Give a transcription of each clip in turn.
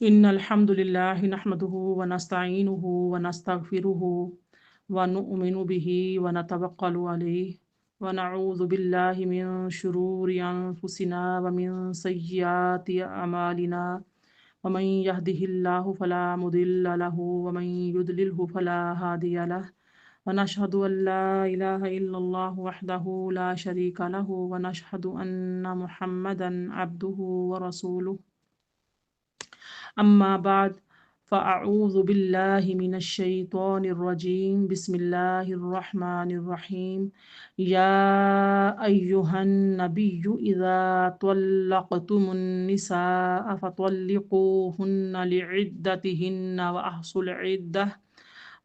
إن الحمد لله نحمده ونستعينه ونستغفره ونؤمن به ونتوكل عليه ونعوذ بالله من شرور أنفسنا ومن سيئات أعمالنا ومن يهده الله فلا مضل له ومن يضلله فلا هادي له ونشهد أن لا إله إلا الله وحده لا شريك له ونشهد أن محمدا عبده ورسوله أما بعد فأعوذ بالله من الشيطان الرجيم بسم الله الرحمن الرحيم يا أيها النبي إذا طلقتم النساء فطلقوهن لعدتهن وأحصوا العدة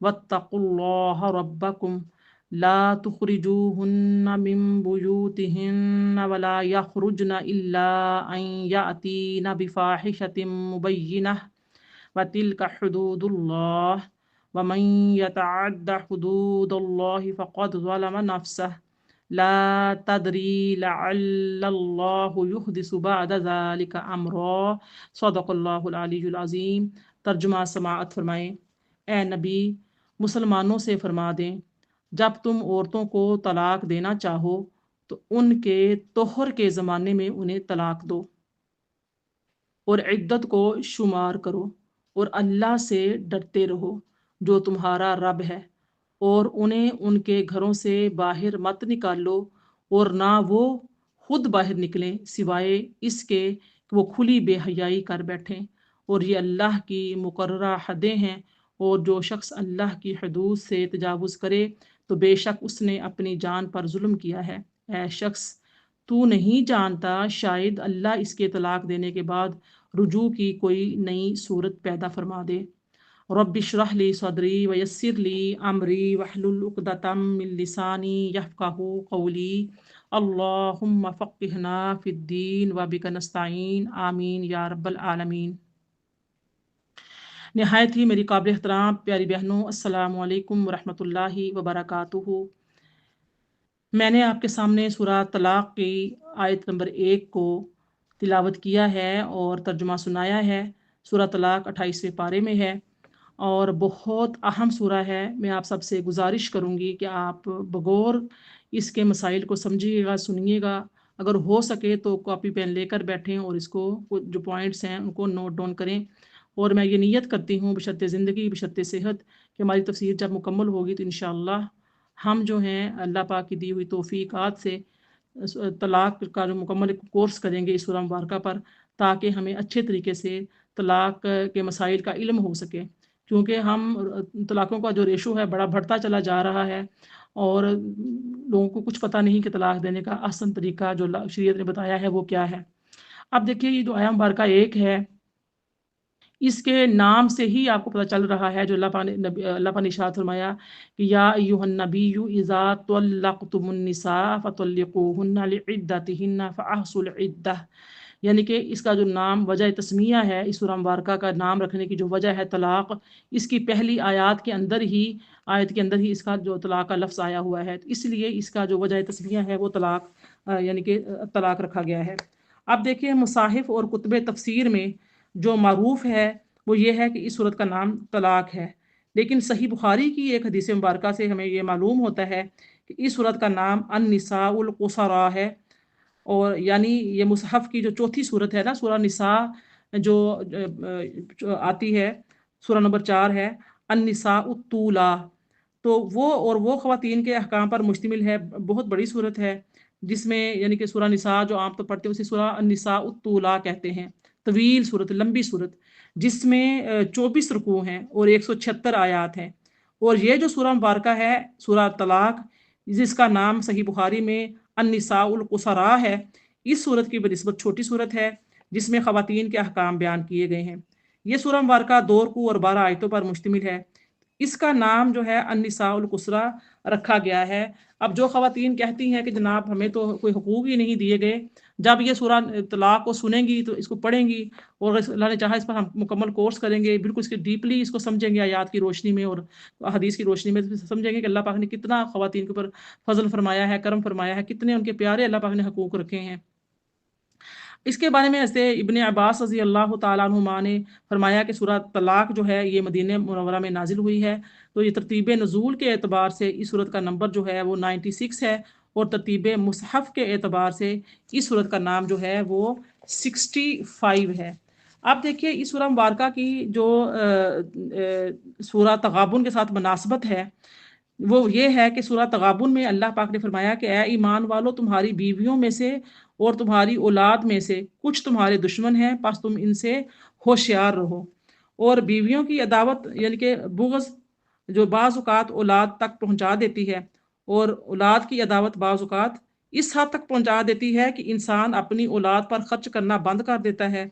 واتقوا الله ربكم لا تخرجوهن من بيوتهن ولا يخرجن إلا أن يأتين بفاحشة مبينة وتلك حدود الله ومن يتعد حدود الله فقد ظلم نفسه لا تدري لعل الله يحدث بعد ذلك أمرا صدق اللہ العلی العظیم۔ ترجمہ سماعت فرمائیں۔ اے نبی، مسلمانوں سے فرما دیں جب تم عورتوں کو طلاق دینا چاہو تو ان کے طہر کے زمانے میں انہیں طلاق دو اور عدت کو شمار کرو اور اللہ سے ڈرتے رہو جو تمہارا رب ہے، اور انہیں ان کے گھروں سے باہر مت نکالو اور نہ وہ خود باہر نکلیں سوائے اس کے کہ وہ کھلی بے حیائی کر بیٹھیں، اور یہ اللہ کی مقررہ حدیں ہیں، اور جو شخص اللہ کی حدود سے تجاوز کرے تو بے شک اس نے اپنی جان پر ظلم کیا ہے۔ اے شخص، تو نہیں جانتا شاید اللہ اس کے طلاق دینے کے بعد رجوع کی کوئی نئی صورت پیدا فرما دے۔ رب اشرح لی صدری ویسر لی امری واحلل عقدۃ من لسانی یفقہوا قولی اللہم فقہنا فی الدین وبک نستعین آمین یا رب العالمین۔ نہایت ہی میری قابل احترام پیاری بہنوں، السلام علیکم ورحمۃ اللہ وبرکاتہ۔ میں نے آپ کے سامنے سورہ طلاق کی آیت نمبر 1 کو تلاوت کیا ہے اور ترجمہ سنایا ہے۔ سورہ طلاق 28ویں پارے میں ہے اور بہت اہم سورہ ہے۔ میں آپ سب سے گزارش کروں گی کہ آپ بغور اس کے مسائل کو سمجھیے گا، سنیے گا، اگر ہو سکے تو کاپی پین لے کر بیٹھیں اور اس کو جو پوائنٹس ہیں ان کو نوٹ ڈاؤن کریں۔ اور میں یہ نیت کرتی ہوں بشرط زندگی بشرط صحت کہ ہماری تفسیر جب مکمل ہوگی تو انشاءاللہ ہم جو ہیں اللہ پاک کی دی ہوئی توفیقات سے طلاق کا جو مکمل کورس کریں گے اس سورہ مبارکہ پر، تاکہ ہمیں اچھے طریقے سے طلاق کے مسائل کا علم ہو سکے، کیونکہ ہم طلاقوں کا جو ریشو ہے بڑا بڑھتا چلا جا رہا ہے اور لوگوں کو کچھ پتہ نہیں کہ طلاق دینے کا آسان طریقہ جو شریعت نے بتایا ہے وہ کیا ہے۔ اب دیکھیے یہ جو آیہ مبارکہ 1 ہے، اس کے نام سے ہی آپ کو پتہ چل رہا ہے جو اللہ پاک نے ارشاد فرمایا کہ یا ایھا النبی اذا طلقتم النساء فطلقوهن لعدتهن فاحصوا العدہ، یعنی کہ اس کا جو نام وجہ تسمیہ ہے، اس سورہ مبارکہ کا نام رکھنے کی جو وجہ ہے طلاق، اس کی پہلی آیت کے اندر ہی اس کا جو طلاق کا لفظ آیا ہوا ہے، اس لیے اس کا جو وجہ تسمیہ ہے وہ طلاق یعنی کہ طلاق رکھا گیا ہے۔ اب دیکھیں مصاحف اور کتب تفسیر میں جو معروف ہے وہ یہ ہے کہ اس صورت کا نام طلاق ہے، لیکن صحیح بخاری کی ایک حدیث مبارکہ سے ہمیں یہ معلوم ہوتا ہے کہ اس صورت کا نام النساء القصرا ہے، اور یعنی یہ مصحف کی جو چوتھی صورت ہے نا، سورہ نساء جو آتی ہے، سورہ نمبر 4 ہے النساء الطولا، تو وہ خواتین کے احکام پر مشتمل ہے، بہت بڑی صورت ہے جس میں یعنی کہ سورہ نساء جو عام طور پڑھتے ہیں اسے سورہ النساء الطولا کہتے ہیں، طویل صورت، لمبی صورت، جس میں 24 رکوع ہیں اور 176 آیات ہیں۔ اور یہ جو سورہ مبارکہ ہے سورہ طلاق، جس کا نام صحیح بخاری میں النساء القصرا ہے، اس صورت کی بنسبت چھوٹی صورت ہے جس میں خواتین کے احکام بیان کیے گئے ہیں۔ یہ سورہ مبارکہ 2 رکوع اور 12 آیتوں پر مشتمل ہے۔ اس کا نام جو ہے النساء القصرا رکھا گیا ہے۔ اب جو خواتین کہتی ہیں کہ جناب ہمیں تو کوئی حقوق ہی نہیں دیے گئے، جب یہ سورہ طلاق کو سنیں گی تو اس کو پڑھیں گی اور اللہ نے چاہا اس پر ہم مکمل کورس کریں گے، بالکل اس کے ڈیپلی اس کو سمجھیں گے آیات کی روشنی میں اور حدیث کی روشنی میں، سمجھیں گے کہ اللہ پاک نے کتنا خواتین کے اوپر فضل فرمایا ہے، کرم فرمایا ہے، کتنے ان کے پیارے اللہ پاک نے حقوق رکھے ہیں۔ اس کے بارے میں ایسے ابن عباس رضی اللہ تعالیٰ عنہما نے فرمایا کہ سورہ طلاق جو ہے یہ مدینہ منورہ میں نازل ہوئی ہے، تو یہ ترتیب نزول کے اعتبار سے اس سورت کا نمبر جو ہے وہ 96 ہے، اور ترتیب مصحف کے اعتبار سے اس سورت کا نام جو ہے وہ 65 ہے۔ اب دیکھیے اس سورہ مبارکہ کی جو سورہ تغابن کے ساتھ مناسبت ہے وہ یہ ہے کہ سورہ تغابن میں اللہ پاک نے فرمایا کہ اے ایمان والو، تمہاری بیویوں میں سے اور تمہاری اولاد میں سے کچھ تمہارے دشمن ہیں، پس تم ان سے ہوشیار رہو۔ اور بیویوں کی عداوت یعنی کہ بغض جو بعض اوقات اولاد تک پہنچا دیتی ہے، اور اولاد کی عداوت بعض اوقات اس حد تک پہنچا دیتی ہے کہ انسان اپنی اولاد پر خرچ کرنا بند کر دیتا ہے۔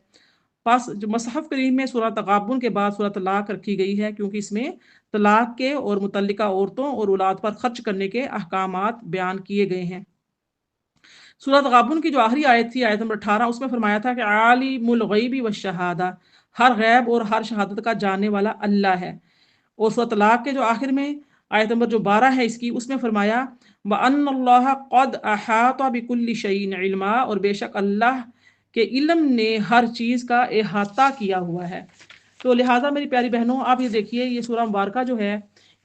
پس جو مصحف کریم میں سورہ تغابن کے بعد سورہ طلاق رکھی گئی ہے، کیونکہ اس میں طلاق کے اور متعلقہ عورتوں اور اولاد پر خرچ کرنے کے احکامات بیان کیے گئے ہیں۔ سورہ تغابن کی جو آخری آیت تھی، آیت نمبر 18، اس میں فرمایا تھا کہ عالم الغیب والشہادہ، ہر غیب اور ہر شہادت کا جاننے والا اللہ ہے۔ اور سورہ طلاق کے جو آخر میں آیت نمبر جو 12 ہے اس میں فرمایا وَأَنَّ اللَّهَ قَدْ أَحَاطَ بِكُلِّ شَيْءٍ عِلْمًا، اور بے شک اللہ کے علم نے ہر چیز کا احاطہ کیا ہوا ہے۔ تو لہٰذا میری پیاری بہنوں، آپ یہ دیکھیے یہ سورہ مبارکہ جو ہے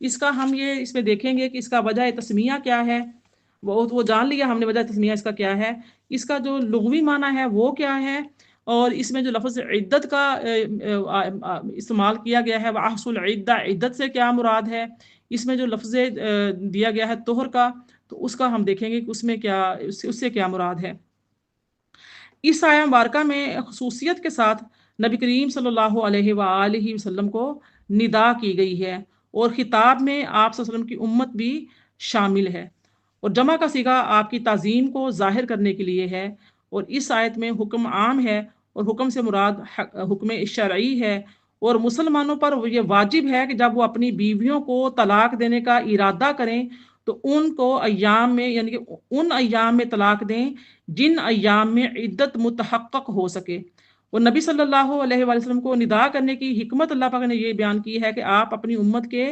اس کا ہم یہ اس میں دیکھیں گے کہ اس کا وجہ تسمیہ کیا ہے، وہ جان لیا ہم نے وجہ تسمیہ اس کا کیا ہے، اس کا جو لغوی معنی ہے وہ کیا ہے، اور اس میں جو لفظ عدت کا استعمال کیا گیا ہے وَأَحْصُوا الْعِدَّةَ، عدت سے کیا مراد ہے، اس میں جو لفظ دیا گیا ہے طہر کا، تو اس کا ہم دیکھیں گے کہ اس میں کیا اس سے کیا مراد ہے۔ اس آیہ مبارکہ میں خصوصیت کے ساتھ نبی کریم صلی اللہ علیہ وآلہ وسلم کو ندا کی گئی ہے، اور خطاب میں آپ صلی اللہ علیہ وسلم کی امت بھی شامل ہے، اور جمع کا صیغہ آپ کی تعظیم کو ظاہر کرنے کے لیے ہے۔ اور اس آیت میں حکم عام ہے، اور حکم سے مراد حکم شرعی ہے، اور مسلمانوں پر یہ واجب ہے کہ جب وہ اپنی بیویوں کو طلاق دینے کا ارادہ کریں تو ان کو ایام میں یعنی کہ ان ایام میں طلاق دیں جن ایام میں عدت متحقق ہو سکے۔ اور نبی صلی اللہ علیہ وآلہ وسلم کو ندا کرنے کی حکمت اللہ پاک نے یہ بیان کی ہے کہ آپ اپنی امت کے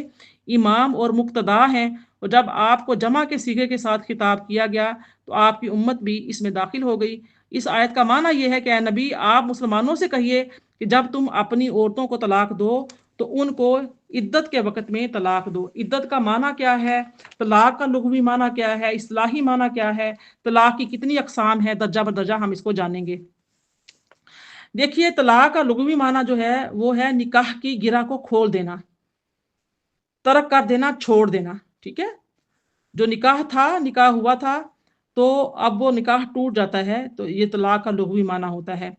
امام اور مقتدا ہیں، اور جب آپ کو جمع کے صیغے کے ساتھ خطاب کیا گیا تو آپ کی امت بھی اس میں داخل ہو گئی۔ اس آیت کا معنی یہ ہے کہ اے نبی، آپ مسلمانوں سے کہیے کہ جب تم اپنی عورتوں کو طلاق دو تو ان کو عدت کے وقت میں طلاق دو۔ عدت کا معنی کیا ہے، طلاق کا لغوی معنی کیا ہے، اصطلاحی معنی کیا ہے، طلاق کی کتنی اقسام ہے، درجہ بدرجہ ہم اس کو جانیں گے۔ دیکھیے طلاق کا لغوی معنی جو ہے وہ ہے نکاح کی گرہ کو کھول دینا، ترک کر دینا، چھوڑ دینا، ٹھیک ہے۔ جو نکاح تھا، نکاح ہوا تھا، تو اب وہ نکاح ٹوٹ جاتا ہے، تو یہ طلاق کا لغوی معنی ہوتا ہے۔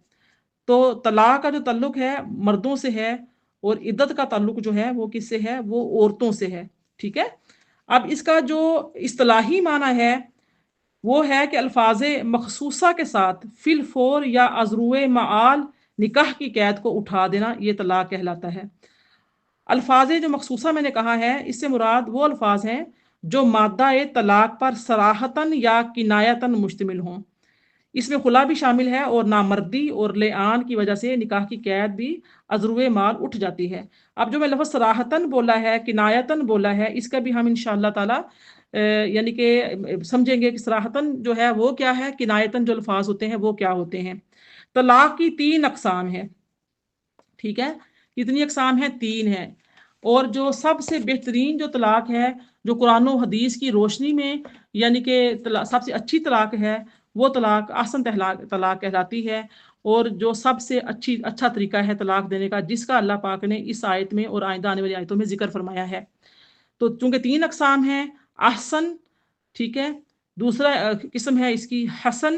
تو طلاق کا جو تعلق ہے مردوں سے ہے، اور عدت کا تعلق جو ہے وہ کس سے ہے، وہ عورتوں سے ہے، ٹھیک ہے۔ اب اس کا جو اصطلاحی معنی ہے وہ ہے کہ الفاظ مخصوصہ کے ساتھ فی الفور یا ازروع معال نکاح کی قید کو اٹھا دینا، یہ طلاق کہلاتا ہے۔ الفاظ جو مخصوصہ میں نے کہا ہے، اس سے مراد وہ الفاظ ہیں جو مادہ طلاق پر صراحتاً یا کنایتاً مشتمل ہوں۔ اس میں خلا بھی شامل ہے، اور نامردی اور لعان کی وجہ سے نکاح کی قید بھی ازروع مال اٹھ جاتی ہے۔ اب جو میں لفظ صراحتاً بولا ہے، کنایتاً بولا ہے، اس کا بھی ہم انشاءاللہ تعالی یعنی کہ سمجھیں گے کہ صراحتاً جو ہے وہ کیا ہے، کنایتاً جو الفاظ ہوتے ہیں وہ کیا ہوتے ہیں۔ طلاق کی 3 اقسام ہیں، ٹھیک ہے۔ کتنی اقسام ہیں؟ 3 ہیں۔ اور جو سب سے بہترین جو طلاق ہے، جو قرآن و حدیث کی روشنی میں یعنی کہ سب سے اچھی طلاق ہے، وہ طلاق احسن طلاق کہلاتی ہے، اور جو سب سے اچھا طریقہ ہے طلاق دینے کا، جس کا اللہ پاک نے اس آیت میں اور آئندہ آنے والی آیتوں میں ذکر فرمایا ہے۔ تو چونکہ 3 اقسام ہیں، احسن، ٹھیک ہے، دوسرا قسم ہے اس کی حسن،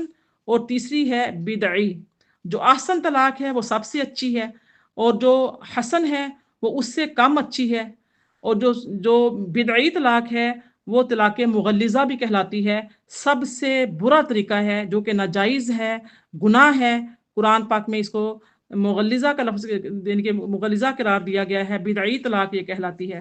اور تیسری ہے بدعی۔ جو احسن طلاق ہے وہ سب سے اچھی ہے، اور جو حسن ہے وہ اس سے کم اچھی ہے، اور جو بدعی طلاق ہے وہ طلاق مغلظہ بھی کہلاتی ہے، سب سے برا طریقہ ہے، جو کہ ناجائز ہے، گناہ ہے۔ قرآن پاک میں اس کو مغلظہ کا لفظ یعنی کہ مغلظہ قرار دیا گیا ہے، بدعی طلاق یہ کہلاتی ہے۔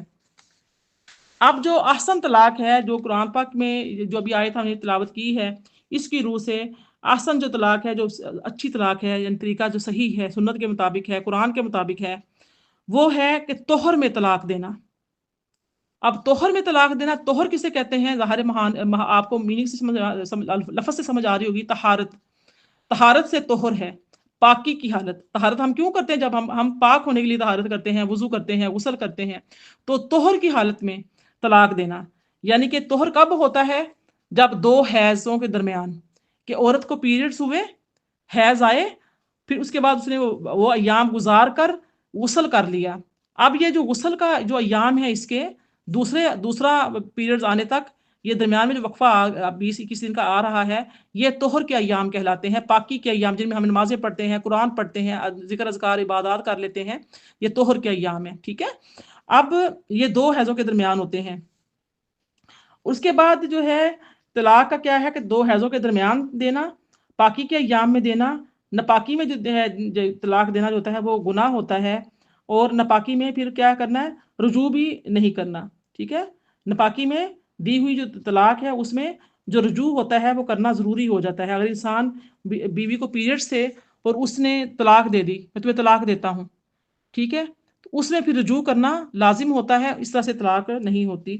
اب جو احسن طلاق ہے، جو قرآن پاک میں جو ابھی آیت ہم نے تلاوت کی ہے، اس کی روح سے احسن جو طلاق ہے، جو اچھی طلاق ہے، یعنی طریقہ جو صحیح ہے، سنت کے مطابق ہے، قرآن کے مطابق ہے، وہ ہے کہ طہر میں طلاق دینا۔ اب طہر میں طلاق دینا، طہر کسے کہتے ہیں؟ ظاہر آپ کو میننگ سے لفظ سے سمجھ آ رہی ہوگی، طہارت۔ طہارت سے طہر ہے، پاکی کی حالت. طہارت ہم کیوں کرتے ہیں؟ جب ہم پاک ہونے کے لیے طہارت کرتے ہیں، وضو کرتے ہیں، غسل کرتے ہیں. تو طہر کی حالت میں طلاق دینا، یعنی کہ طہر کب ہوتا ہے؟ جب دو حیضوں کے درمیان، کہ عورت کو پیریڈز ہوئے، حیض آئے، پھر اس کے بعد اس نے وہ ایام گزار کر غسل کر لیا. اب یہ جو غسل کا جو ایام ہے، اس کے دوسرا پیریڈز آنے تک، یہ درمیان میں جو وقفہ 20-21 دن کا آ رہا ہے، یہ طہر کے ایام کہلاتے ہیں، پاکی کے ایام، جن میں ہم نمازیں پڑھتے ہیں، قرآن پڑھتے ہیں، ذکر اذکار عبادات کر لیتے ہیں. یہ طہر کے ایام ہیں. ٹھیک ہے. اب یہ دو حیضوں کے درمیان ہوتے ہیں. اس کے بعد جو ہے طلاق کا کیا ہے کہ دو حیضوں کے درمیان دینا، پاکی کے ایام میں دینا. ناپاکی میں جو ہے طلاق دینا جو ہوتا ہے وہ گناہ ہوتا ہے. اور ناپاکی میں پھر کیا کرنا ہے؟ رجوع بھی نہیں کرنا. ٹھیک ہے. ناپاکی میں دی ہوئی جو طلاق ہے، اس میں جو رجوع ہوتا ہے وہ کرنا ضروری ہو جاتا ہے. اگر انسان بیوی کو پیریڈ سے اور اس نے طلاق دے دی، میں تمہیں طلاق دیتا ہوں، ٹھیک ہے، تو اس میں پھر رجوع کرنا لازم ہوتا ہے. اس طرح سے طلاق نہیں ہوتی.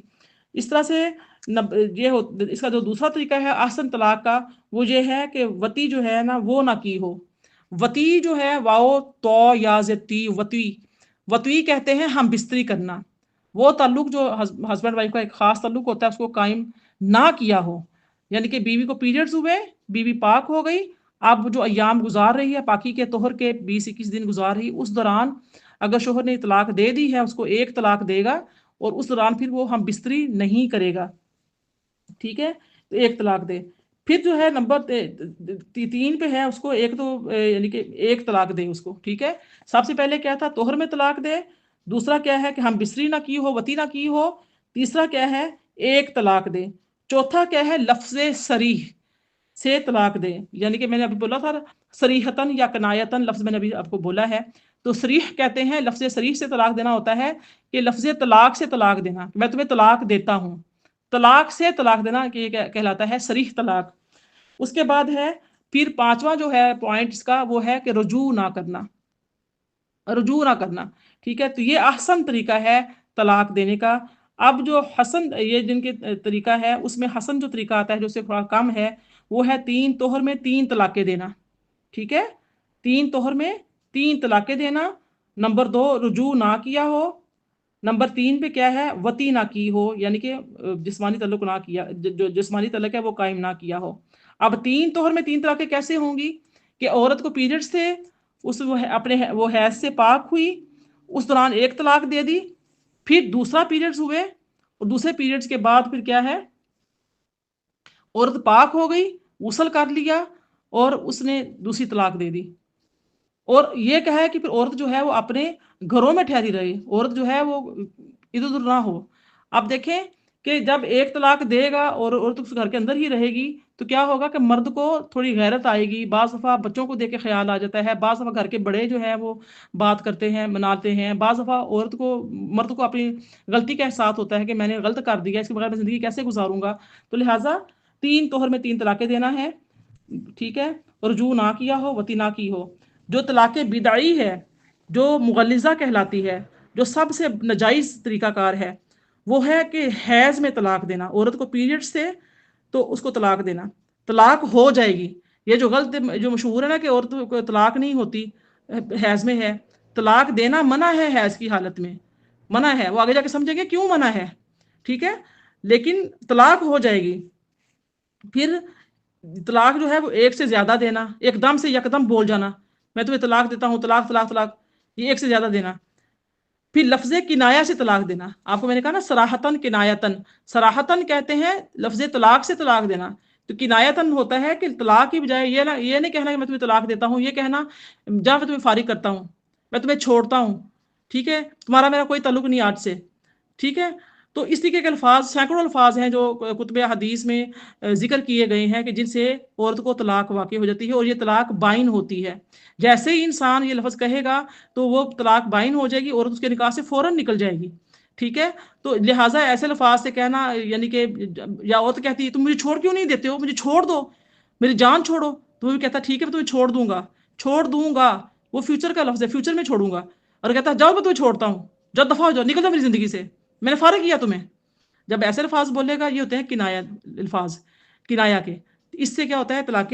اس طرح سے اس کا جو دوسرا طریقہ ہے احسن طلاق کا، وہ یہ ہے کہ وتی جو ہے نا وہ نہ کی ہو. وتی جو ہے واؤ تو یا زتی، وتی کہتے ہیں ہم بستری کرنا. وہ تعلق جو ہسبینڈ وائف کا ایک خاص تعلق ہوتا ہے، اس کو قائم نہ کیا ہو. یعنی کہ بیوی کو پیریڈز ہوئے، بیوی پاک ہو گئی، اب جو ایام گزار رہی ہے، پاکی کے طہر کے 20-21 دن گزار رہی، اس دوران اگر شوہر نے طلاق دے دی ہے، اس کو ایک طلاق دے گا، اور اس دوران پھر وہ ہم بستری نہیں کرے گا. ٹھیک ہے. تو ایک طلاق دے. پھر جو ہے نمبر 3 پہ ہے، اس کو یعنی کہ ایک طلاق دے اس کو. ٹھیک ہے. سب سے پہلے کیا تھا؟ طہر میں طلاق دے. دوسرا کیا ہے کہ ہم بستری نہ کی ہو، وتی نہ کی ہو. تیسرا کیا ہے؟ ایک طلاق دے. چوتھا کیا ہے؟ لفظ صریح سے طلاق دے. یعنی کہ میں نے ابھی بولا تھا صریحتاً یا کنایتاً لفظ میں نے ابھی آپ کو بولا ہے. تو صریح کہتے ہیں، لفظ صریح سے طلاق دینا ہوتا ہے کہ لفظ طلاق سے طلاق دینا، میں تمہیں طلاق دیتا ہوں. طلاق سے طلاق دینا کہ یہ کہلاتا ہے صریح طلاق. اس کے بعد ہے پھر 5واں جو ہے پوائنٹ اس کا، وہ ہے کہ رجوع نہ کرنا. رجوع نہ کرنا. ٹھیک ہے. تو یہ احسن طریقہ ہے طلاق دینے کا. اب جو حسن یہ جن کے طریقہ ہے، اس میں حسن جو طریقہ آتا ہے جو سے تھوڑا کم ہے، وہ ہے 3 طہر میں 3 طلاقیں دینا. ٹھیک ہے. 3 طہر میں 3 طلاقیں دینا. نمبر 2 رجوع نہ کیا ہو. نمبر 3 پہ کیا ہے؟ وتی نہ کی ہو، یعنی کہ جسمانی تعلق نہ کیا، جو جسمانی تعلق ہے وہ قائم نہ کیا ہو. اب 3 طہر میں 3 طلاقیں کیسے ہوں گی؟ کہ عورت کو پیریڈز تھے، اپنے وہ حیض سے پاک ہوئی، اس دوران ایک طلاق دے دی. پھر دوسرا پیریڈز ہوئے، اور دوسرے پیریڈز کے بعد پھر کیا ہے؟ عورت پاک ہو گئی، غسل کر لیا، اور اس نے دوسری طلاق دے دی. اور یہ کہا ہے کہ پھر عورت جو ہے وہ اپنے گھروں میں ٹھہری رہے، عورت جو ہے وہ ادھر ادھر نہ ہو. اب دیکھیں کہ جب ایک طلاق دے گا اور عورت اس گھر کے اندر ہی رہے گی، تو کیا ہوگا کہ مرد کو تھوڑی غیرت آئے گی. بعض دفعہ بچوں کو دیکھ کے خیال آ جاتا ہے، بعض دفعہ گھر کے بڑے جو ہیں وہ بات کرتے ہیں، مناتے ہیں. بعض دفعہ مرد کو اپنی غلطی کا احساس ہوتا ہے کہ میں نے غلط کر دیا، اس کے بغیر میں زندگی کیسے گزاروں گا. تو لہٰذا 3 طہر میں 3 طلاقیں دینا ہے. ٹھیک ہے. رجوع نہ کیا ہو، وتی نہ کی ہو. جو طلاق بدعی ہے، جو مغلظہ کہلاتی ہے، جو سب سے ناجائز طریقہ کار ہے، وہ ہے کہ حیض میں طلاق دینا. عورت کو پیریڈ سے تو اس کو طلاق دینا، طلاق ہو جائے گی. یہ جو غلط جو مشہور ہے نا کہ عورت کو طلاق نہیں ہوتی، حیض میں ہے. طلاق دینا منع ہے حیض کی حالت میں، منع ہے. وہ آگے جا کے سمجھیں گے کیوں منع ہے. ٹھیک ہے. لیکن طلاق ہو جائے گی. پھر طلاق جو ہے وہ ایک سے زیادہ دینا، ایک دم سے یکدم بول جانا میں تمہیں طلاق دیتا ہوں، طلاق طلاق طلاق، یہ ایک سے زیادہ دینا. پھر لفظ کنایا سے طلاق دینا. آپ کو میں نے کہا نا صراحتاً کنایتاً، صراحتاً کہتے ہیں لفظ طلاق سے طلاق دینا. تو کنایتاً ہوتا ہے کہ طلاق کی بجائے یہ نہیں کہنا کہ میں تمہیں طلاق دیتا ہوں، یہ کہنا جا میں تمہیں فارغ کرتا ہوں، میں تمہیں چھوڑتا ہوں. ٹھیک ہے. تمہارا میرا کوئی تعلق نہیں آج سے. ٹھیک ہے. تو اس طریقے کے الفاظ، سینکڑوں الفاظ ہیں جو کتب حدیث میں ذکر کیے گئے ہیں کہ جن سے عورت کو طلاق واقع ہو جاتی ہے، اور یہ طلاق بائن ہوتی ہے. جیسے ہی انسان یہ لفظ کہے گا تو وہ طلاق بائن ہو جائے گی، عورت اس کے نکاح سے فوراً نکل جائے گی. ٹھیک ہے. تو لہٰذا ایسے الفاظ سے کہنا، یعنی کہ یا عورت کہتی ہے تم مجھے چھوڑ کیوں نہیں دیتے ہو، مجھے چھوڑ دو، میری جان چھوڑو، تو وہ بھی کہتا ٹھیک ہے میں تمہیں چھوڑ دوں گا، چھوڑ دوں گا. وہ فیوچر کا لفظ ہے، فیوچر میں چھوڑوں گا. اور کہتا ہے جاؤ میں تمہیں چھوڑتا ہوں، جاؤ دفعہ ہو جاؤ، نکل جاؤ میری زندگی سے، میں نے فارغ کیا تمہیں. جب ایسے الفاظ بولے گا، یہ ہوتے ہیں کنایا الفاظ، کنایا کے. اس سے کیا ہوتا ہے؟ طلاق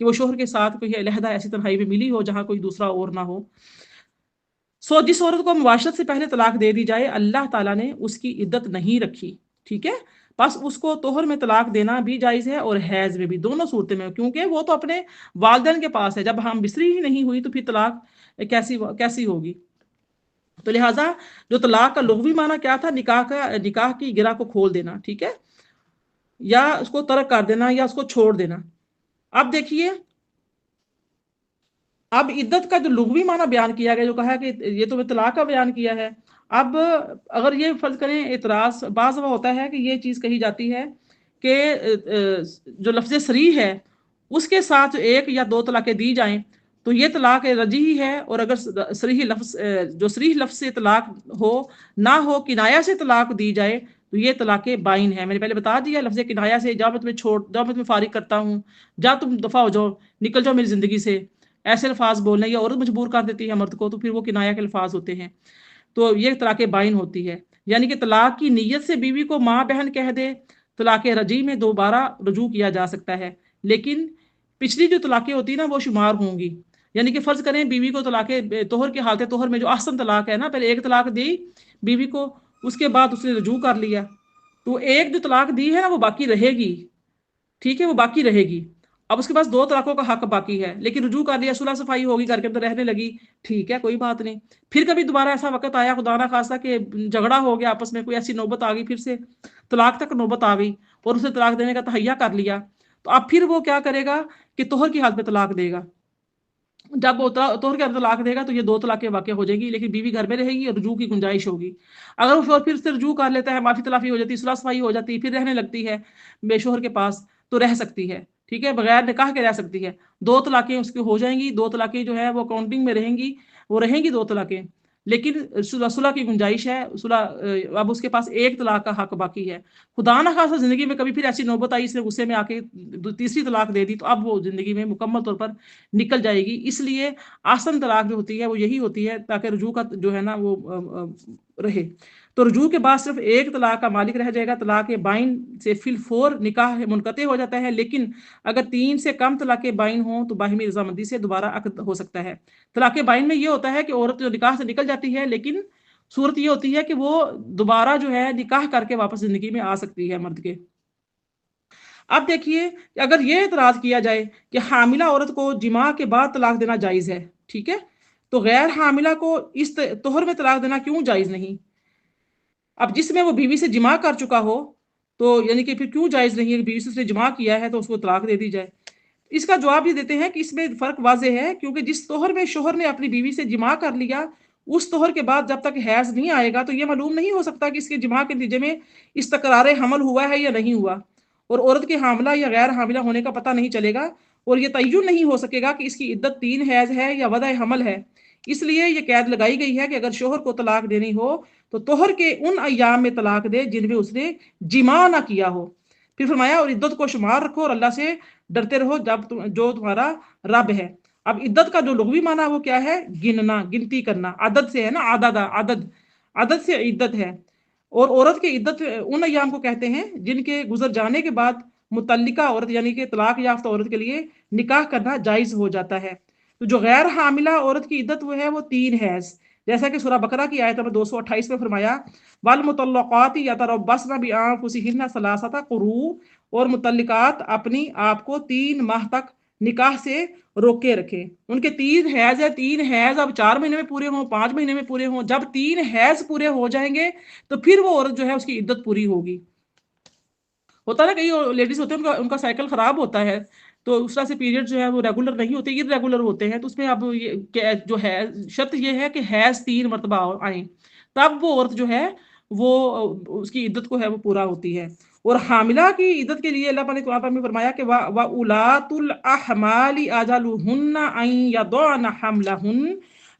کہ وہ شوہر کے ساتھ کوئی علیحدہ ایسی تنہائی میں ملی ہو جہاں کوئی دوسرا اور نہ ہو۔ جس عورت کو مباشرت سے پہلے طلاق دے دی جائے اللہ تعالیٰ نے اس کی عدت نہیں رکھی، ٹھیک ہے، بس اس کو طہر میں طلاق دینا بھی جائز ہے اور حیض میں بھی، دونوں صورتیں میں، کیونکہ وہ تو اپنے والدین کے پاس ہے، جب ہم بستری ہی نہیں ہوئی تو پھر طلاق کیسی ہوگی؟ تو لہٰذا جو طلاق کا لغوی معنی کیا تھا؟ نکاح کی گرہ کو کھول دینا، ٹھیک ہے، یا اس کو ترک کر دینا یا اس کو چھوڑ دینا۔ اب دیکھیے، اب عدت کا جو لغوی معنی بیان کیا گیا، جو کہا کہ یہ تو طلاق کا بیان کیا ہے، اب اگر یہ فرض کریں اعتراض بعض وہ ہوتا ہے کہ یہ چیز کہی جاتی ہے کہ جو لفظ صریح ہے اس کے ساتھ ایک یا دو طلاقیں دی جائیں تو یہ طلاق رجعی ہے، اور اگر صریح لفظ سے طلاق ہو نہ ہو، کنایہ سے طلاق دی جائے تو یہ طلاق بائن ہے۔ میں نے پہلے بتا دیا لفظ کنایہ سے، جا میں تمہیں فارغ کرتا ہوں، جا تم دفع ہو جاؤ، نکل جاؤ میری زندگی سے، ایسے الفاظ بولنے، یا عورت مجبور کر دیتی ہے مرد کو تو پھر وہ کنایہ کے الفاظ ہوتے ہیں، تو یہ طلاق بائن ہوتی ہے۔ یعنی کہ طلاق کی نیت سے بیوی کو ماں بہن کہہ دے، طلاق رجعی میں دوبارہ رجوع کیا جا سکتا ہے، لیکن پچھلی جو طلاقیں ہوتی ہیں نا وہ شمار ہوں گی۔ یعنی کہ فرض کریں بیوی کو طلاق طہر کے حالت طہر میں جو احسن طلاق ہے نا، پہلے ایک طلاق دی بیوی کو، اس کے بعد اس نے رجوع کر لیا، تو ایک جو طلاق دی ہے نا وہ باقی رہے گی، ٹھیک ہے، وہ باقی رہے گی۔ اب اس کے پاس 2 طلاقوں کا حق باقی ہے، لیکن رجوع کر لیا، صلح صفائی ہوگی، گھر کے اندر رہنے لگی، ٹھیک ہے، کوئی بات نہیں۔ پھر کبھی دوبارہ ایسا وقت آیا خدا نہ خواستہ کہ جھگڑا ہو گیا آپس میں، کوئی ایسی نوبت آ گئی، پھر سے طلاق تک نوبت آ گئی اور اسے طلاق دینے کا تہیہ کر لیا، تو اب پھر وہ کیا کرے گا کہ طہر کی حالت میں طلاق دے گا۔ جب وہ طہر کے طلاق دے گا تو یہ 2 طلاقیں واقع ہو جائیں گی، لیکن بیوی گھر میں رہے گی اور رجوع کی گنجائش ہوگی۔ اگر وہ شوہر پھر سے رجوع کر لیتا ہے، معافی تلافی ہو جاتی ہے، صلح صفائی ہو جاتی ہے، پھر رہنے لگتی ہے بے شوہر کے پاس، تو رہ سکتی ہے، ٹھیک ہے، بغیر نکاح کے رہ سکتی ہے۔ 2 طلاقیں اس کی ہو جائیں گی، 2 طلاقیں جو ہے وہ کاؤنٹنگ میں رہیں گی، وہ رہیں گی 2 طلاقیں، لیکن صلح کی گنجائش ہے، اب اس کے پاس 1 طلاق کا حق باقی ہے۔ خدا نہ خاصا زندگی میں کبھی پھر ایسی نوبت آئی، اس نے غصے میں آ کے تیسری طلاق دے دی، تو اب وہ زندگی میں مکمل طور پر نکل جائے گی۔ اس لیے آسن طلاق جو ہوتی ہے وہ یہی ہوتی ہے تاکہ رجوع کا جو ہے نا وہ رہے۔ تو رجوع کے بعد صرف 1 طلاق کا مالک رہ جائے گا۔ طلاق بائن سے فی الفور نکاح منقطع ہو جاتا ہے، لیکن اگر 3 سے کم طلاق بائن ہوں تو باہمی رضامندی سے دوبارہ عقد ہو سکتا ہے۔ طلاق بائن میں یہ ہوتا ہے کہ عورت جو نکاح سے نکل جاتی ہے، لیکن صورت یہ ہوتی ہے کہ وہ دوبارہ جو ہے نکاح کر کے واپس زندگی میں آ سکتی ہے مرد کے۔ اب دیکھیے، اگر یہ اعتراض کیا جائے کہ حاملہ عورت کو جماع کے بعد طلاق دینا جائز ہے، ٹھیک ہے، تو غیر حاملہ کو اس طہر میں طلاق دینا کیوں جائز نہیں؟ اب جس میں وہ بیوی سے جماع کر چکا ہو تو یعنی کہ پھر کیوں جائز نہیں ہے کہ بیوی سے اس نے جماع کیا ہے تو اس کو طلاق دے دی جائے؟ اس کا جواب یہ دیتے ہیں کہ اس میں فرق واضح ہے، کیونکہ جس طہر میں شوہر نے اپنی بیوی سے جماع کر لیا، اس طہر کے بعد جب تک حیض نہیں آئے گا تو یہ معلوم نہیں ہو سکتا کہ اس کے جماع کے نتیجے میں استقرار حمل ہوا ہے یا نہیں ہوا، اور عورت کے حاملہ یا غیر حاملہ ہونے کا پتہ نہیں چلے گا، اور یہ تعین نہیں ہو سکے گا کہ اس کی عدت 3 حیض ہے یا وضع حمل ہے۔ اس لیے یہ قید لگائی گئی ہے کہ اگر شوہر کو طلاق دینی ہو تو طہر کے ان ایام میں طلاق دے جن میں اس نے جماع نہ کیا ہو۔ پھر فرمایا اور عدت کو شمار رکھو اور اللہ سے ڈرتے رہو جو تمہارا رب ہے۔ اب عدت کا جو لغوی معنی وہ کیا ہے؟ گننا، گنتی کرنا، عدد سے ہے نا، عدد سے عدت ہے، اور عورت کی عدت ان ایام کو کہتے ہیں جن کے گزر جانے کے بعد متعلقہ عورت یعنی کہ طلاق یافتہ عورت کے لیے نکاح کرنا جائز ہو جاتا ہے۔ تو جو غیر حاملہ عورت کی عدت وہ ہے وہ 3 حیض، جیسا کہ سورہ بقرہ کی آیت نمبر 228 میں فرمایا والمطلقات یتربصن بانفسہن ثلاثۃ قروء، اور مطلقات اپنی آپ کو 3 ماہ تک نکاح سے روکے رکھے۔ ان کے 3 حیض ہے، 3 حیض اب 4 مہینے میں پورے ہوں، 5 مہینے میں پورے ہوں، جب 3 حیض پورے ہو جائیں گے تو پھر وہ عورت جو ہے اس کی عدت پوری ہوگی۔ ہوتا ہے نا کئی لیڈیز ہوتے ہیں ان کا سائیکل خراب ہوتا ہے، تو اس طرح سے پیریڈ جو ہے وہ ریگولر نہیں ہوتے، irregular ہوتے ہیں، تو اس میں اب جو ہے شرط یہ ہے کہ حیض 3 مرتبہ آئیں، تب وہ عورت جو ہے وہ اس کی عدت کو ہے وہ پورا ہوتی ہے۔ اور حاملہ کی عدت کے لیے اللہ پاک نے قرآن میں فرمایا کہ وَأُولَاتُ الْأَحْمَالِ أَجَلُهُنَّ أَن يَضَعْنَ حَمْلَهُنَّ،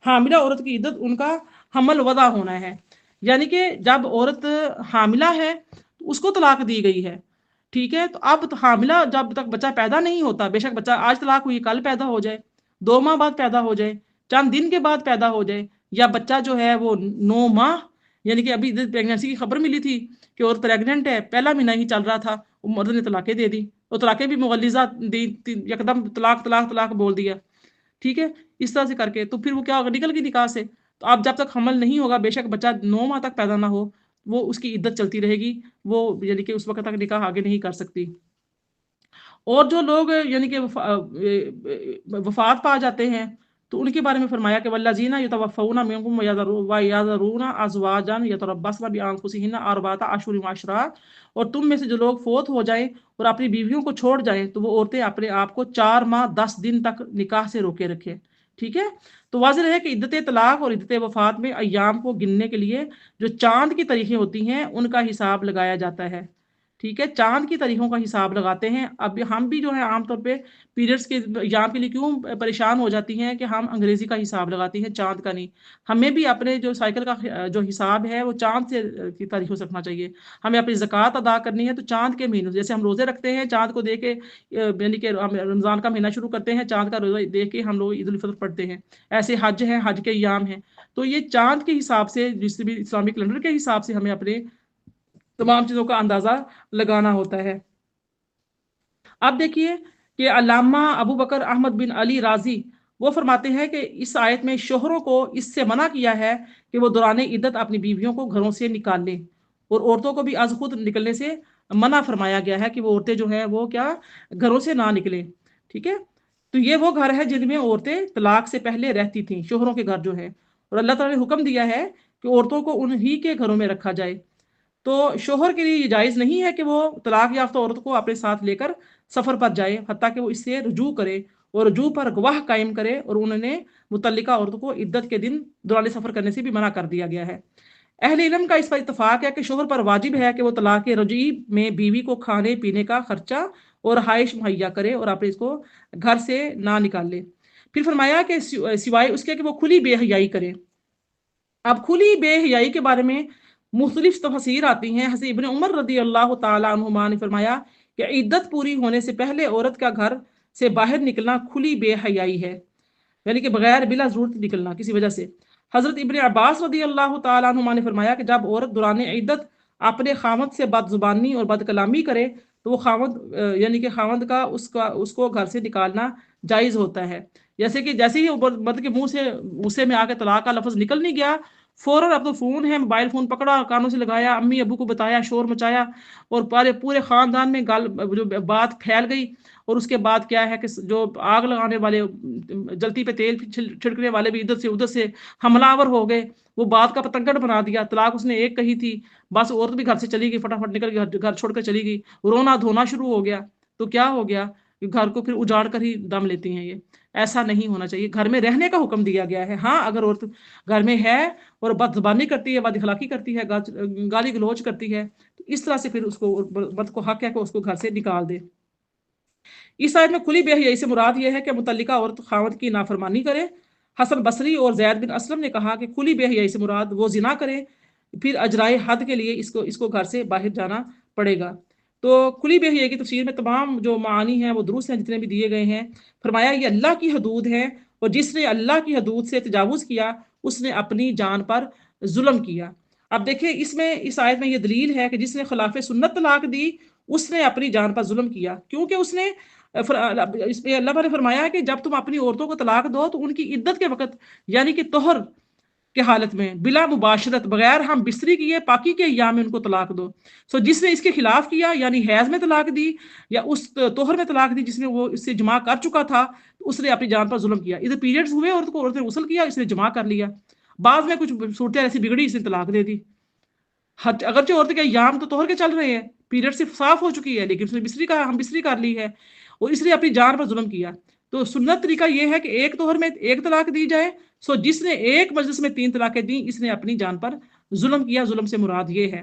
حاملہ عورت کی عدت ان کا حمل وضع ہونا ہے، یعنی کہ جب عورت حاملہ ہے تو اس کو طلاق دی گئی ہے، ٹھیک ہے، تو اب حاملہ جب تک بچہ پیدا نہیں ہوتا، بے شک بچہ آج طلاق ہوئی کل پیدا ہو جائے، 2 ماہ بعد پیدا ہو جائے، چند دن کے بعد پیدا ہو جائے، یا بچہ جو ہے وہ 9 ماہ یعنی کہ ابھی پریگنینسی کی خبر ملی تھی کہ اور پریگننٹ ہے، پہلا مہینہ ہی چل رہا تھا، مرد نے طلاقیں دے دی، اور طلاقیں بھی مغلظہ دی، یکدم طلاق طلاق طلاق بول دیا، ٹھیک ہے، اس طرح سے کر کے تو پھر وہ کیا ہوگا، نکل گئی نکاح سے۔ تو اب جب تک حمل نہیں ہوگا، بے شک بچہ 9 ماہ تک پیدا نہ ہو، وہ اس کی عدت چلتی رہے گی، وہ یعنی کہ اس وقت تک نکاح آگے نہیں کر سکتی۔ اور جو لوگ یعنی کہ وفات پا جاتے ہیں تو ان کے بارے میں فرمایا کہ والذین یتوفون منکم ویذرون ازواجا یتربصن بانفسہن اربعۃ اشہر وعشرا، اور تم میں سے جو لوگ فوت ہو جائیں اور اپنی بیویوں کو چھوڑ جائیں تو وہ عورتیں اپنے آپ کو 4 ماہ 10 دن تک نکاح سے روکے رکھیں، ٹھیک ہے۔ تو واضح ہے کہ عدت طلاق اور عدت وفات میں ایام کو گننے کے لیے جو چاند کی تاریخیں ہوتی ہیں ان کا حساب لگایا جاتا ہے، ٹھیک ہے، چاند کی تاریخوں کا حساب لگاتے ہیں۔ اب ہم بھی جو ہے عام طور پہ پیریڈز کے ایام کے لیے کیوں پریشان ہو جاتی ہیں کہ ہم انگریزی کا حساب لگاتی ہیں، چاند کا نہیں۔ ہمیں بھی اپنے جو سائیکل کا جو حساب ہے وہ چاند سے کی تاریخوں سے رکھنا چاہیے۔ ہمیں اپنی زکوٰۃ ادا کرنی ہے تو چاند کے مہینوں، جیسے ہم روزے رکھتے ہیں چاند کو دیکھ کے، یعنی کہ ہم رمضان کا مہینہ شروع کرتے ہیں چاند کا روزہ دیکھ کے ہم لوگ عید الفطر پڑھتے ہیں، ایسے حج ہے، حج کے ایام ہیں۔ تو یہ چاند کے حساب سے، جس بھی اسلامک کیلنڈر کے حساب سے ہمیں اپنے تمام چیزوں کا اندازہ لگانا ہوتا ہے۔ اب دیکھیے کہ علامہ ابو بکر احمد بن علی رازی وہ فرماتے ہیں کہ اس آیت میں شوہروں کو اس سے منع کیا ہے کہ وہ دوران عدت اپنی بیویوں کو گھروں سے نکال لیں، اور عورتوں کو بھی از خود نکلنے سے منع فرمایا گیا ہے کہ وہ عورتیں جو ہیں وہ کیا گھروں سے نہ نکلیں، ٹھیک ہے۔ تو یہ وہ گھر ہے جن میں عورتیں طلاق سے پہلے رہتی تھیں، شوہروں کے گھر جو ہے، اور اللہ تعالیٰ نے حکم دیا ہے کہ عورتوں کو انہی کے گھروں میں رکھا جائے۔ تو شوہر کے لیے یہ جائز نہیں ہے کہ وہ طلاق یافتہ عورت کو اپنے ساتھ لے کر سفر پر جائے، حتیٰ کہ وہ اس سے رجوع کرے اور رجوع پر گواہ قائم کرے، اور انہوں نے متعلقہ عورت کو عدت کے دن دوران سفر کرنے سے بھی منع کر دیا گیا ہے۔ اہل علم کا اس پر اتفاق ہے کہ شوہر پر واجب ہے کہ وہ طلاق رجعی میں بیوی کو کھانے پینے کا خرچہ اور رہائش مہیا کرے اور اپنے اس کو گھر سے نہ نکال لے۔ پھر فرمایا کہ سوائے اس کے کہ وہ کھلی بے حیائی کرے۔ اب کھلی بے حیائی کے بارے میں مختلف تفسیر آتی ہیں۔ حضرت ابن عمر رضی اللہ تعالیٰ عنہما نے فرمایا کہ عدت پوری ہونے سے پہلے عورت کا گھر سے باہر نکلنا کھلی بے حیائی ہے، یعنی کہ بغیر بلا ضرورت نکلنا کسی وجہ سے۔ حضرت ابن عباس رضی اللہ تعالیٰ عنہما نے فرمایا کہ جب عورت دوران عدت اپنے خاوند سے بد زبانی اور بد کلامی کرے تو وہ خاوند یعنی کہ خاوند کا اس کو گھر سے نکالنا جائز ہوتا ہے۔ جیسے ہی مرد کے منہ سے غصے میں آ کے طلاق کا لفظ نکل نہیں گیا، فوراً اب تو فون ہے، موبائل فون پکڑا، کانوں سے لگایا، امی ابو کو بتایا، شور مچایا، اور پورے خاندان میں جو بات پھیل گئی۔ اور اس کے بعد کیا ہے کہ جو آگ لگانے والے، جلتی پہ تیل چھڑکنے والے بھی ادھر سے حملہ آور ہو گئے، وہ بات کا پتنگڑ بنا دیا۔ طلاق اس نے ایک کہی تھی، بس عورت بھی گھر سے چلی گئی، فٹافٹ نکل گئی، گھر چھوڑ کر چلی گئی، رونا دھونا شروع ہو گیا۔ تو کیا ہو گیا کہ گھر کو پھر اجاڑ کر ہی دم لیتی ہیں۔ یہ ایسا نہیں ہونا چاہیے، گھر میں رہنے کا حکم دیا گیا ہے۔ ہاں اگر عورت گھر میں ہے اور بد زبانی کرتی ہے، بد اخلاقی کرتی ہے، گالی گلوچ کرتی ہے، تو اس طرح سے پھر اس کو مرد کو حق ہے کہ اس کو گھر سے نکال دے۔ اس آیت میں کھلی بے حیائی سے مراد یہ ہے کہ متعلقہ عورت خاوند کی نافرمانی کرے۔ حسن بصری اور زید بن اسلم نے کہا کہ کھلی بے حیائی سے مراد وہ زنا کرے، پھر اجرائے حد کے لیے اس کو گھر سے باہر جانا پڑے گا۔ تو کھلی بے حیائی کی تفسیر میں تمام جو معانی ہیں وہ درست ہیں، جتنے بھی دیے گئے ہیں۔ فرمایا یہ اللہ کی حدود ہے، اور جس نے اللہ کی حدود سے تجاوز کیا اس نے اپنی جان پر ظلم کیا۔ اب دیکھیں اس آیت میں یہ دلیل ہے کہ جس نے خلاف سنت طلاق دی اس نے اپنی جان پر ظلم کیا، کیونکہ اس نے اس پہ اللہ نے فرمایا کہ جب تم اپنی عورتوں کو طلاق دو تو ان کی عدت کے وقت، یعنی کہ طہر کے حالت میں بلا مباشرت، بغیر ہم بستری کیے، پاکی کے ایام میں ان کو طلاق دو۔ جس نے اس کے خلاف کیا، یعنی حیض میں طلاق دی یا اس طہر میں طلاق دی جس میں وہ اس سے جماع کر چکا تھا، تو اس نے اپنی جان پر ظلم کیا۔ ادھر پیریڈز ہوئے، عورت نے غسل کیا، اس نے جماع کر لیا، بعد میں کچھ صورتیں ایسی بگڑی، اس نے طلاق دے دی۔ اگرچہ عورت کے ایام تو طہر کے چل رہے ہیں، پیریڈ سے صاف ہو چکی ہے، لیکن اس نے ہم بستری کر لی ہے، اور اس نے اپنی جان پر ظلم کیا۔ تو سنت طریقہ یہ ہے کہ ایک طہر میں ایک طلاق دی جائے۔ جس نے ایک مجلس میں 3 طلاقیں دیں اس نے اپنی جان پر ظلم کیا۔ ظلم سے مراد یہ ہے۔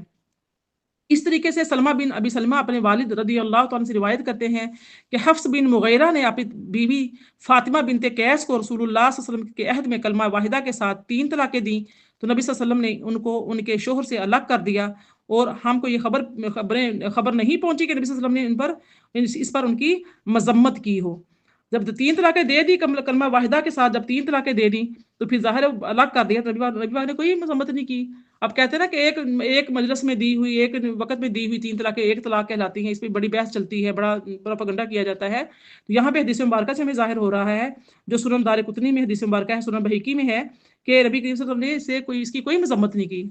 اس طریقے سے سلمہ بن ابی سلمہ اپنے والد رضی اللہ تعالیٰ سے روایت کرتے ہیں کہ حفص بن مغیرہ نے اپنی بیوی فاطمہ بنت قیس کو رسول اللہ صلی اللہ علیہ وسلم کے عہد میں کلمہ واحدہ کے ساتھ 3 طلاقیں دیں، تو نبی صلی اللہ علیہ وسلم نے ان کو ان کے شوہر سے الگ کر دیا، اور ہم کو یہ خبر نہیں پہنچی کہ نبی صلی اللہ علیہ وسلم نے اس پر ان کی مذمت کی ہو۔ جب 3 طلاقیں دے دی کلمہ واحدہ کے ساتھ، جب 3 طلاقیں دے دی تو پھر ظاہر الگ کر دیا، نبی نے کوئی مذمت نہیں کی۔ اب کہتے ہیں نا کہ ایک مجلس میں دی ہوئی، ایک وقت میں دی ہوئی 3 طلاقیں ایک طلاق کہلاتی ہیں، اس پہ بڑی بحث چلتی ہے، بڑا پروپیگنڈا کیا جاتا ہے۔ تو یہاں پہ حدیث مبارکہ سے ہمیں ظاہر ہو رہا ہے، جو سنن دارقطنی میں حدیث مبارکہ ہے، سنن بہیقی میں ہے، کہ نبی کریم صلی اللہ علیہ وسلم نے اس کی کوئی مذمت نہیں کی،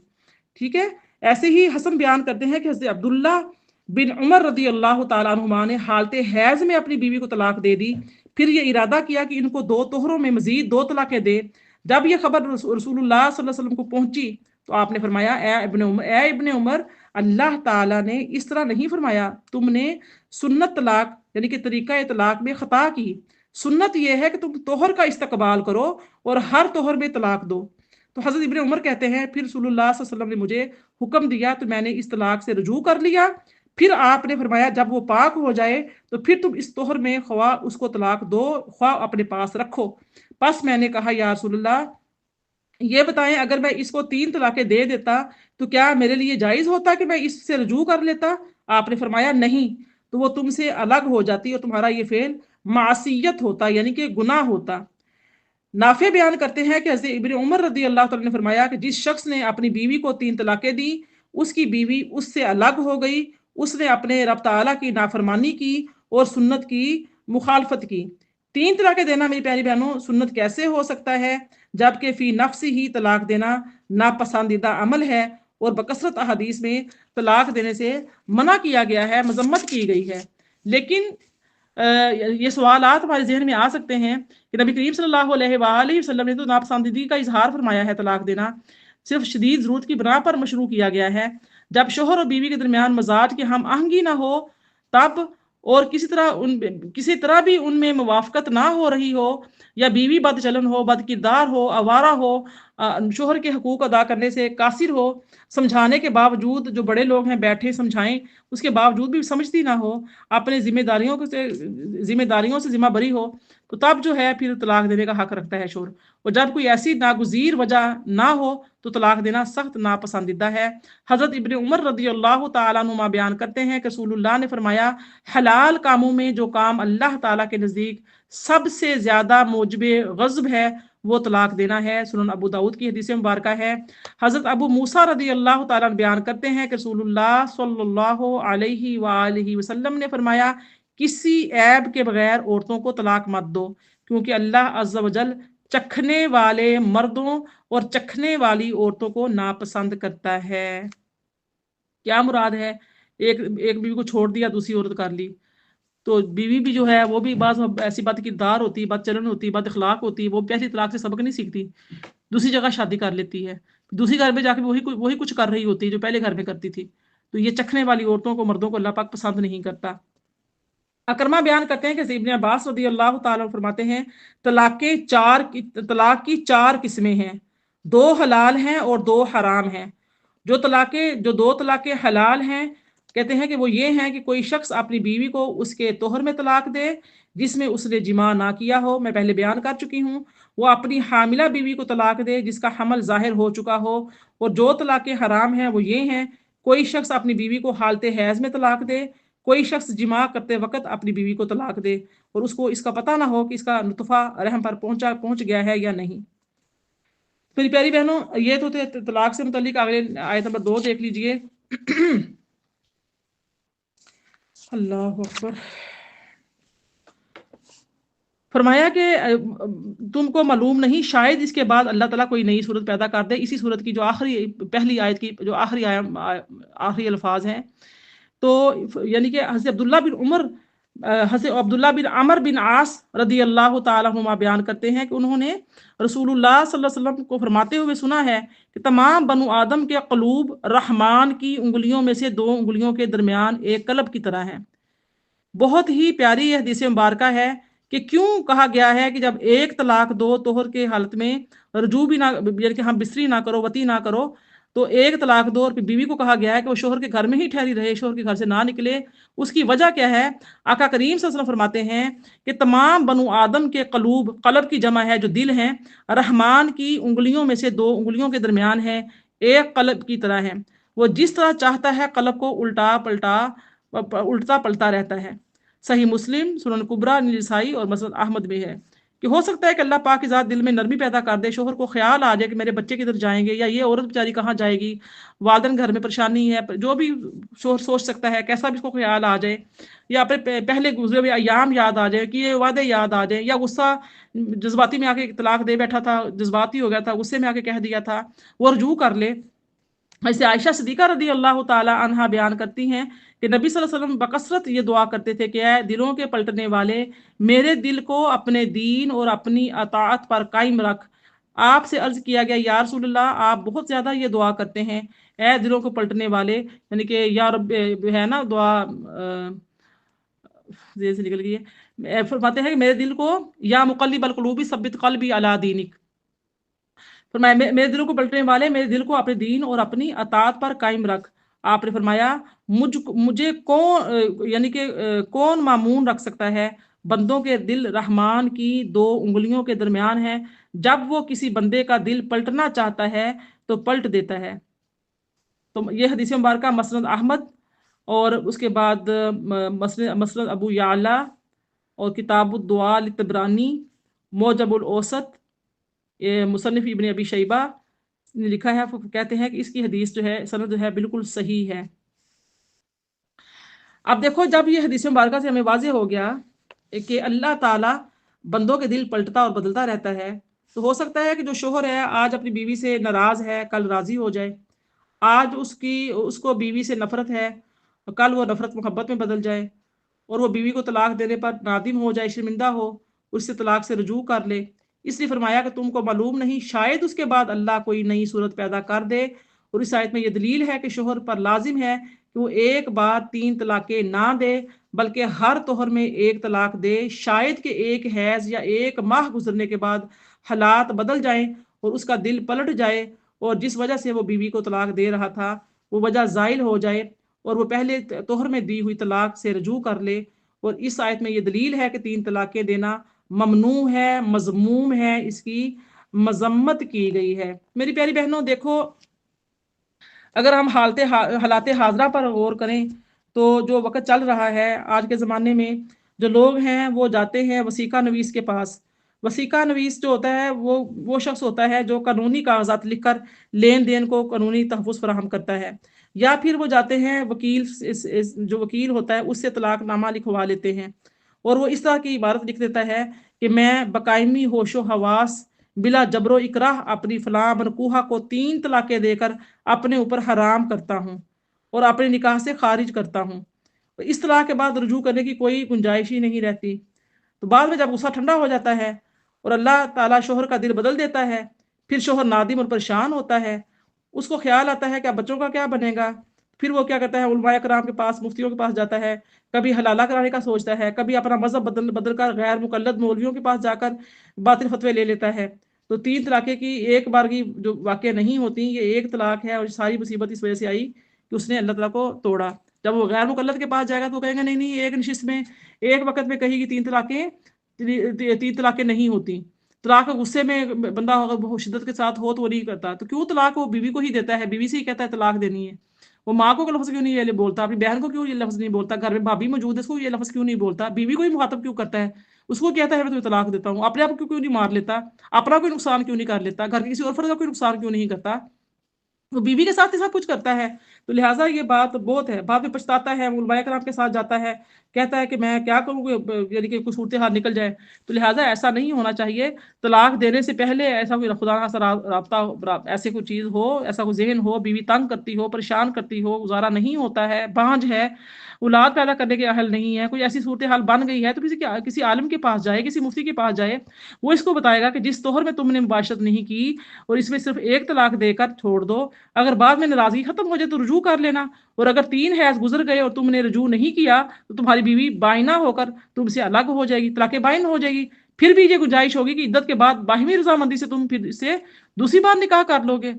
ٹھیک ہے۔ ایسے ہی حسن بیان کرتے ہیں کہ حضرت عبداللہ بن عمر رضی اللہ تعالیٰ عنہما نے حالت حیض میں اپنی بیوی کو طلاق دے دی، پھر یہ ارادہ کیا کہ ان کو 2 طہروں میں مزید 2 طلاقیں دے۔ جب یہ خبر رسول اللہ صلی اللہ علیہ وسلم کو پہنچی تو آپ نے فرمایا، اے ابن عمر، اللہ تعالیٰ نے اس طرح نہیں فرمایا، تم نے سنت طلاق یعنی کہ طریقہ طلاق میں خطا کی۔ سنت یہ ہے کہ تم طہر کا استقبال کرو اور ہر طہر میں طلاق دو۔ تو حضرت ابن عمر کہتے ہیں، پھر رسول اللہ صلی اللہ علیہ وسلم نے مجھے حکم دیا تو میں نے اس طلاق سے رجوع کر لیا۔ پھر آپ نے فرمایا، جب وہ پاک ہو جائے تو پھر تم اس طہر میں خواہ اس کو طلاق دو، خواہ اپنے پاس رکھو۔ پس میں نے کہا، یا رسول اللہ، یہ بتائیں اگر میں اس کو 3 طلاقیں دے دیتا تو کیا میرے لیے جائز ہوتا کہ میں اس سے رجوع کر لیتا؟ آپ نے فرمایا، نہیں، تو وہ تم سے الگ ہو جاتی اور تمہارا یہ فعل معصیت ہوتا، یعنی کہ گناہ ہوتا۔ نافع بیان کرتے ہیں کہ حضرت ابن عمر رضی اللہ تعالیٰ نے فرمایا کہ جس شخص نے اپنی بیوی کو 3 طلاقیں دی، اس کی بیوی اس سے الگ ہو گئی، اس نے اپنے رب تعالیٰ کی نافرمانی کی اور سنت کی مخالفت کی۔ 3 طلاقیں دینا میری پیاری بہنوں سنت کیسے ہو سکتا ہے، جبکہ فی نفس ہی طلاق دینا ناپسندیدہ عمل ہے اور بکثرت احادیث میں طلاق دینے سے منع کیا گیا ہے، مذمت کی گئی ہے۔ لیکن یہ سوالات ہمارے ذہن میں آ سکتے ہیں کہ نبی کریم صلی اللہ علیہ وآلہ وسلم نے تو ناپسندیدگی کا اظہار فرمایا ہے، طلاق دینا صرف شدید ضرورت کی بنا پر مشروع کیا گیا ہے۔ جب شوہر اور بیوی کے درمیان مزاج کی ہم آہنگی نہ ہو تب، اور کسی طرح بھی ان میں موافقت نہ ہو رہی ہو، یا بیوی بد چلن ہو، بد کردار ہو، آوارہ ہو، شوہر کے حقوق ادا کرنے سے قاصر ہو، سمجھانے کے باوجود، جو بڑے لوگ ہیں بیٹھے سمجھائیں اس کے باوجود بھی سمجھتی نہ ہو، اپنے ذمہ داریوں سے ذمہ بری ہو، تو تب جو ہے پھر طلاق دینے کا حق رکھتا ہے شوہر۔ اور جب کوئی ایسی ناگزیر وجہ نہ ہو تو طلاق دینا سخت ناپسندیدہ ہے۔ حضرت ابن عمر رضی اللہ تعالیٰ عنہما بیان کرتے ہیں کہ رسول اللہ نے فرمایا، حلال کاموں میں جو کام اللہ تعالیٰ کے نزدیک سب سے زیادہ موجب غضب ہے وہ طلاق دینا ہے۔ سنن ابو داؤد کی حدیث مبارکہ ہے۔ حضرت ابو موسیٰ رضی اللہ تعالیٰ عنہ بیان کرتے ہیں کہ رسول اللہ صلی اللہ علیہ وآلہ وسلم نے فرمایا، کسی عیب کے بغیر عورتوں کو طلاق مت دو، کیونکہ اللہ عز و جل چکھنے والے مردوں اور چکھنے والی عورتوں کو ناپسند کرتا ہے۔ کیا مراد ہے؟ ایک بیوی کو چھوڑ دیا، دوسری عورت کر لی، تو بیوی بھی جو ہے وہ بھی بعض ایسی بد کردار ہوتی، بد چلن ہوتی، بد اخلاق ہوتی، وہ پہلی طلاق سے سبق نہیں سیکھتی، دوسری جگہ شادی کر لیتی ہے، دوسری گھر میں جا کے وہی کچھ کر رہی ہوتی جو پہلے گھر میں کرتی تھی۔ تو یہ چکھنے والی عورتوں کو مردوں کو اللہ پاک پسند نہیں کرتا۔ اکرمہ بیان کرتے ہیں کہ ابن عباس رضی اللہ تعالیٰ فرماتے ہیں، طلاق کی 4 قسمیں ہیں، 2 حلال ہیں اور 2 حرام ہیں۔ جو 2 طلاقیں حلال ہیں، کہتے ہیں کہ وہ یہ ہیں کہ کوئی شخص اپنی بیوی کو اس کے طہر میں طلاق دے جس میں اس نے جماع نہ کیا ہو، میں پہلے بیان کر چکی ہوں۔ وہ اپنی حاملہ بیوی کو طلاق دے جس کا حمل ظاہر ہو چکا ہو۔ اور جو طلاقیں حرام ہیں وہ یہ ہیں، کوئی شخص اپنی بیوی کو حالت حیض میں طلاق دے، کوئی شخص جماع کرتے وقت اپنی بیوی کو طلاق دے اور اس کو اس کا پتہ نہ ہو کہ اس کا نطفہ رحم پر پہنچ گیا ہے یا نہیں۔ میری پیاری بہنوں، یہ تو تھے طلاق سے متعلق۔ اگلے آیت نمبر 2 دیکھ لیجئے۔ اللہ اکبر۔ فرمایا کہ تم کو معلوم نہیں شاید اس کے بعد اللہ تعالیٰ کوئی نئی صورت پیدا کر دے۔ اسی صورت کی جو پہلی آیت کی جو آخری الفاظ ہیں، تو یعنی کہ حضرت عبداللہ بن عمر بن عاص رضی اللہ تعالیٰ عنہما بیان کرتے ہیں کہ انہوں نے رسول اللہ صلی اللہ علیہ وسلم کو فرماتے ہوئے سنا ہے کہ تمام بنو آدم کے قلوب رحمان کی انگلیوں میں سے 2 انگلیوں کے درمیان ایک قلب کی طرح ہیں۔ بہت ہی پیاری یہ حدیث مبارکہ ہے کہ کیوں کہا گیا ہے کہ جب ایک طلاق دو طہر کے حالت میں رجوع بھی نہ، یعنی کہ ہم بستری نہ کرو، وطی نہ کرو، تو ایک طلاق دو، اور بیوی کو کہا گیا ہے کہ وہ شوہر کے گھر میں ہی ٹھہری رہے، شوہر کے گھر سے نہ نکلے۔ اس کی وجہ کیا ہے؟ آقا کریم صلی اللہ علیہ وسلم فرماتے ہیں کہ تمام بنو آدم کے قلب کی جمع ہے جو دل ہیں، رحمان کی انگلیوں میں سے 2 انگلیوں کے درمیان ہے، ایک قلب کی طرح ہے۔ وہ جس طرح چاہتا ہے قلب کو الٹتا پلٹا رہتا ہے۔ صحیح مسلم، سنن کبریٰ، نسائی اور مسند احمد میں ہے۔ کہ ہو سکتا ہے کہ اللہ پاک کی ذات دل میں نرمی پیدا کر دے، شوہر کو خیال آ جائے کہ میرے بچے کدھر جائیں گے، یا یہ عورت بیچاری کہاں جائے گی، والدین گھر میں پریشانی ہے، جو بھی شوہر سوچ سکتا ہے، کیسا بھی اس کو خیال آ جائے، یا اپنے پہلے گزرے ہوئے ایام یاد آ جائے، کہ یہ وعدے یاد آ جائیں، یا غصہ جذباتی میں آ کے طلاق دے بیٹھا تھا، جذباتی ہو گیا تھا، غصے میں آ کے کہہ دیا تھا، وہ رجوع کر لے۔ ایسے عائشہ صدیقہ رضی اللہ تعالی عنہا بیان کرتی ہیں کہ نبی صلی اللہ علیہ وسلم بکثرت یہ دعا کرتے تھے کہ اے دلوں کے پلٹنے والے، میرے دل کو اپنے دین اور اپنی اطاعت پر قائم رکھ۔ آپ سے عرض کیا گیا یا رسول اللہ، آپ بہت زیادہ یہ دعا کرتے ہیں، اے دلوں کو پلٹنے والے، یعنی کہ یا رب ہے نا دعا ذہن سے نکل گئی ہے، فرماتے ہیں کہ میرے دل کو، یا مقلب القلوب ثبت قلبی علی دینک، فرمایا میرے دلوں کو پلٹنے والے، میرے دل کو اپنے دین اور اپنی اطاعت پر قائم رکھ۔ آپ نے فرمایا مجھے کون یعنی کہ کون معمون رکھ سکتا ہے؟ بندوں کے دل رحمان کی دو انگلیوں کے درمیان ہے، جب وہ کسی بندے کا دل پلٹنا چاہتا ہے تو پلٹ دیتا ہے۔ تو یہ حدیث مبارکہ مسند احمد، اور اس کے بعد مسند ابو یعلا، اور کتاب الدعاء لطبرانی، موجب الاوسط، مصنف ابن ابی شیبہ نے لکھا ہے، کہتے ہیں کہ اس کی حدیث جو ہے سند جو ہے بالکل صحیح ہے۔ اب دیکھو، جب یہ حدیث مبارکہ سے ہمیں واضح ہو گیا کہ اللہ تعالیٰ بندوں کے دل پلٹتا اور بدلتا رہتا ہے، تو ہو سکتا ہے کہ جو شوہر ہے آج اپنی بیوی سے ناراض ہے، کل راضی ہو جائے، آج اس کو بیوی سے نفرت ہے، کل وہ نفرت محبت میں بدل جائے، اور وہ بیوی کو طلاق دینے پر نادم ہو جائے، شرمندہ ہو، اس سے طلاق سے رجوع کر لے۔ اس لیے فرمایا کہ تم کو معلوم نہیں، شاید اس کے بعد اللہ کوئی نئی صورت پیدا کر دے۔ اور اس آیت میں یہ دلیل ہے کہ شوہر پر لازم ہے کہ وہ ایک بار 3 طلاقیں نہ دے، بلکہ ہر طہر میں 1 طلاق دے، شاید کہ ایک حیض یا 1 ماہ گزرنے کے بعد حالات بدل جائیں اور اس کا دل پلٹ جائے، اور جس وجہ سے وہ بیوی کو طلاق دے رہا تھا وہ وجہ زائل ہو جائے، اور وہ پہلے طہر میں دی ہوئی طلاق سے رجوع کر لے۔ اور اس آیت میں یہ دلیل ہے کہ 3 طلاقیں دینا ممنوع ہے، مذموم ہے، اس کی مذمت کی گئی ہے۔ میری پیاری بہنوں، دیکھو، اگر ہم حالات حاضرہ پر غور کریں تو جو وقت چل رہا ہے آج کے زمانے میں، جو لوگ ہیں وہ جاتے ہیں وثیقہ نویس کے پاس۔ وثیقہ نویس جو ہوتا ہے وہ شخص ہوتا ہے جو قانونی کاغذات لکھ کر لین دین کو قانونی تحفظ فراہم کرتا ہے، یا پھر وہ جاتے ہیں وکیل، جو وکیل ہوتا ہے اس سے طلاق نامہ لکھوا لیتے ہیں، اور وہ اس طرح کی عبارت لکھ دیتا ہے کہ میں بقائمی ہوش و حواس بلا جبر و اکراہ اپنی فلاں منکوحہ کو 3 طلاقیں دے کر اپنے اوپر حرام کرتا ہوں اور اپنے نکاح سے خارج کرتا ہوں۔ اس طلاق کے بعد رجوع کرنے کی کوئی گنجائش ہی نہیں رہتی۔ تو بعد میں جب غصہ ٹھنڈا ہو جاتا ہے اور اللہ تعالیٰ شوہر کا دل بدل دیتا ہے، پھر شوہر نادم اور پریشان ہوتا ہے، اس کو خیال آتا ہے کہ اب بچوں کا کیا بنے گا، پھر وہ کیا کرتا ہے، علماء کرام کے پاس، مفتیوں کے پاس جاتا ہے، کبھی حلالہ کرانے کا سوچتا ہے، کبھی اپنا مذہب بدل کر غیر مقلد مولویوں کے پاس جا کر باطل فتوے لے لیتا ہے۔ تو 3 طلاقیں کی ایک بار کی جو واقع نہیں ہوتی، یہ 1 طلاق ہے، اور ساری مصیبت اس وجہ سے آئی کہ اس نے اللہ تعالیٰ کو توڑا۔ جب وہ غیر مقلد کے پاس جائے گا تو وہ کہیں گے نہیں نہیں، ایک نشست میں ایک وقت میں کہی گی 3 طلاقیں نہیں ہوتی۔ طلاق غصے میں بندہ اگر شدت کے ساتھ ہو تو وہ نہیں کرتا، تو کیوں طلاق وہ بیوی کو ہی دیتا ہے، بیوی سے ہی کہتا ہے طلاق دینی ہے۔ وہ ماں کو لفظ کیوں نہیں یہ بولتا، اپنی بہن کو کیوں یہ لفظ نہیں بولتا، گھر میں بھابھی موجود ہے اس کو یہ لفظ کیوں نہیں بولتا، بیوی کو ہی مخاطب کیوں کرتا ہے، اس کو کہتا ہے میں تمہیں طلاق دیتا ہوں، اپنے آپ کو کیوں نہیں مار لیتا، اپنا کوئی نقصان کیوں نہیں کر لیتا، گھر کے کسی اور فرد کا کوئی نقصان کیوں نہیں کرتا، وہ بیوی کے ساتھ ہی سب کچھ کرتا ہے۔ تو لہٰذا یہ بات بہت ہے، بعد میں پچھتاتا ہے، علماء کرام کے ساتھ جاتا ہے، کہتا ہے کہ میں کیا کروں، یعنی کہ کوئی صورتحال نکل جائے۔ تو لہٰذا ایسا نہیں ہونا چاہیے، طلاق دینے سے پہلے ایسا کوئی خدا نہ رابطہ، ایسے کوئی چیز ہو، ایسا کوئی ذہن ہو، بیوی تنگ کرتی ہو، پریشان کرتی ہو، گزارا نہیں ہوتا ہے، بانجھ ہے، اولاد پیدا کرنے کے اہل نہیں ہے، کوئی ایسی صورتحال بن گئی ہے، تو کسی عالم کے پاس جائے، کسی مفتی کے پاس جائے، وہ اس کو بتائے گا کہ جس طہر میں تم نے مباشرت نہیں کی اور اس میں صرف 1 طلاق دے کر چھوڑ دو، اگر بعد میں ناراضگی ختم ہو جائے تو رجوع کر لینا، اور اگر 3 حیض گزر گئے اور تم نے رجوع نہیں کیا تو تمہاری بیوی بائنہ ہو کر تم سے الگ ہو جائے گی، طلاق بائن ہو جائے گی۔ پھر بھی یہ گنجائش ہوگی کہ عدت کے بعد باہمی رضامندی سے تم پھر اس سے دوسری بار نکاح کر لو گے،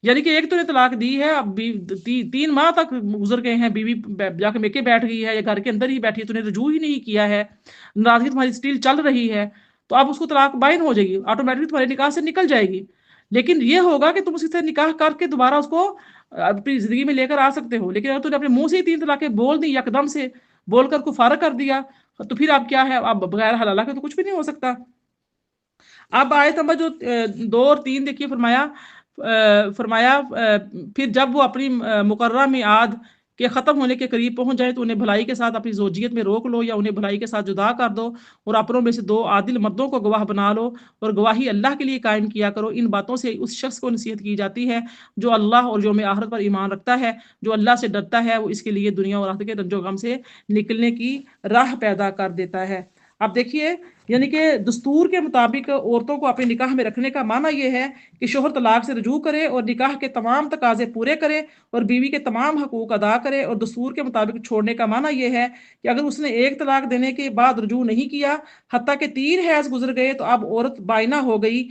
یعنی کہ ایک تو نے طلاق دی ہے، اب 3 ماہ تک گزر گئے ہیں، بیوی جا کے میکے بیٹھ گئی ہے یا گھر کے اندر ہی بیٹھی ہے، تو نے رجوع ہی نہیں کیا ہے، ناراضگی تمہاری سٹیل چل رہی ہے، تو اب اس کو طلاق بائن ہو جائے گی، آٹومیٹکلی تمہارے نکاح سے نکل جائے گی۔ لیکن یہ ہوگا کہ تم اس سے نکاح کر کے دوبارہ اس کو اپنی زندگی میں لے کر آ سکتے ہو، لیکن اگر تم نے اپنے منہ سے ہی 3 طلاقیں بول دی، یکدم سے بول کر کو فارغ کر دیا، تو پھر اب کیا ہے، اب بغیر حلالہ کے تو کچھ بھی نہیں ہو سکتا۔ اب آیت نمبر جو 2 اور 3 دیکھیے، فرمایا پھر جب وہ اپنی مقررہ میعاد کے ختم ہونے کے قریب پہنچ جائے تو انہیں بھلائی کے ساتھ اپنی زوجیت میں روک لو یا انہیں بھلائی کے ساتھ جدا کر دو، اور اپنوں میں سے 2 عادل مردوں کو گواہ بنا لو، اور گواہی اللہ کے لیے قائم کیا کرو۔ ان باتوں سے اس شخص کو نصیحت کی جاتی ہے جو اللہ اور یوم آخرت پر ایمان رکھتا ہے، جو اللہ سے ڈرتا ہے، وہ اس کے لیے دنیا اور آخرت کے رنج و غم سے نکلنے کی راہ پیدا کر دیتا ہے۔ اب دیکھیے، یعنی کہ دستور کے مطابق عورتوں کو اپنے نکاح میں رکھنے کا معنی یہ ہے کہ شوہر طلاق سے رجوع کرے اور نکاح کے تمام تقاضے پورے کرے اور بیوی کے تمام حقوق ادا کرے، اور دستور کے مطابق چھوڑنے کا معنی یہ ہے کہ اگر اس نے ایک طلاق دینے کے بعد رجوع نہیں کیا، حتیٰ کہ 3 حیض گزر گئے، تو اب عورت بائنہ ہو گئی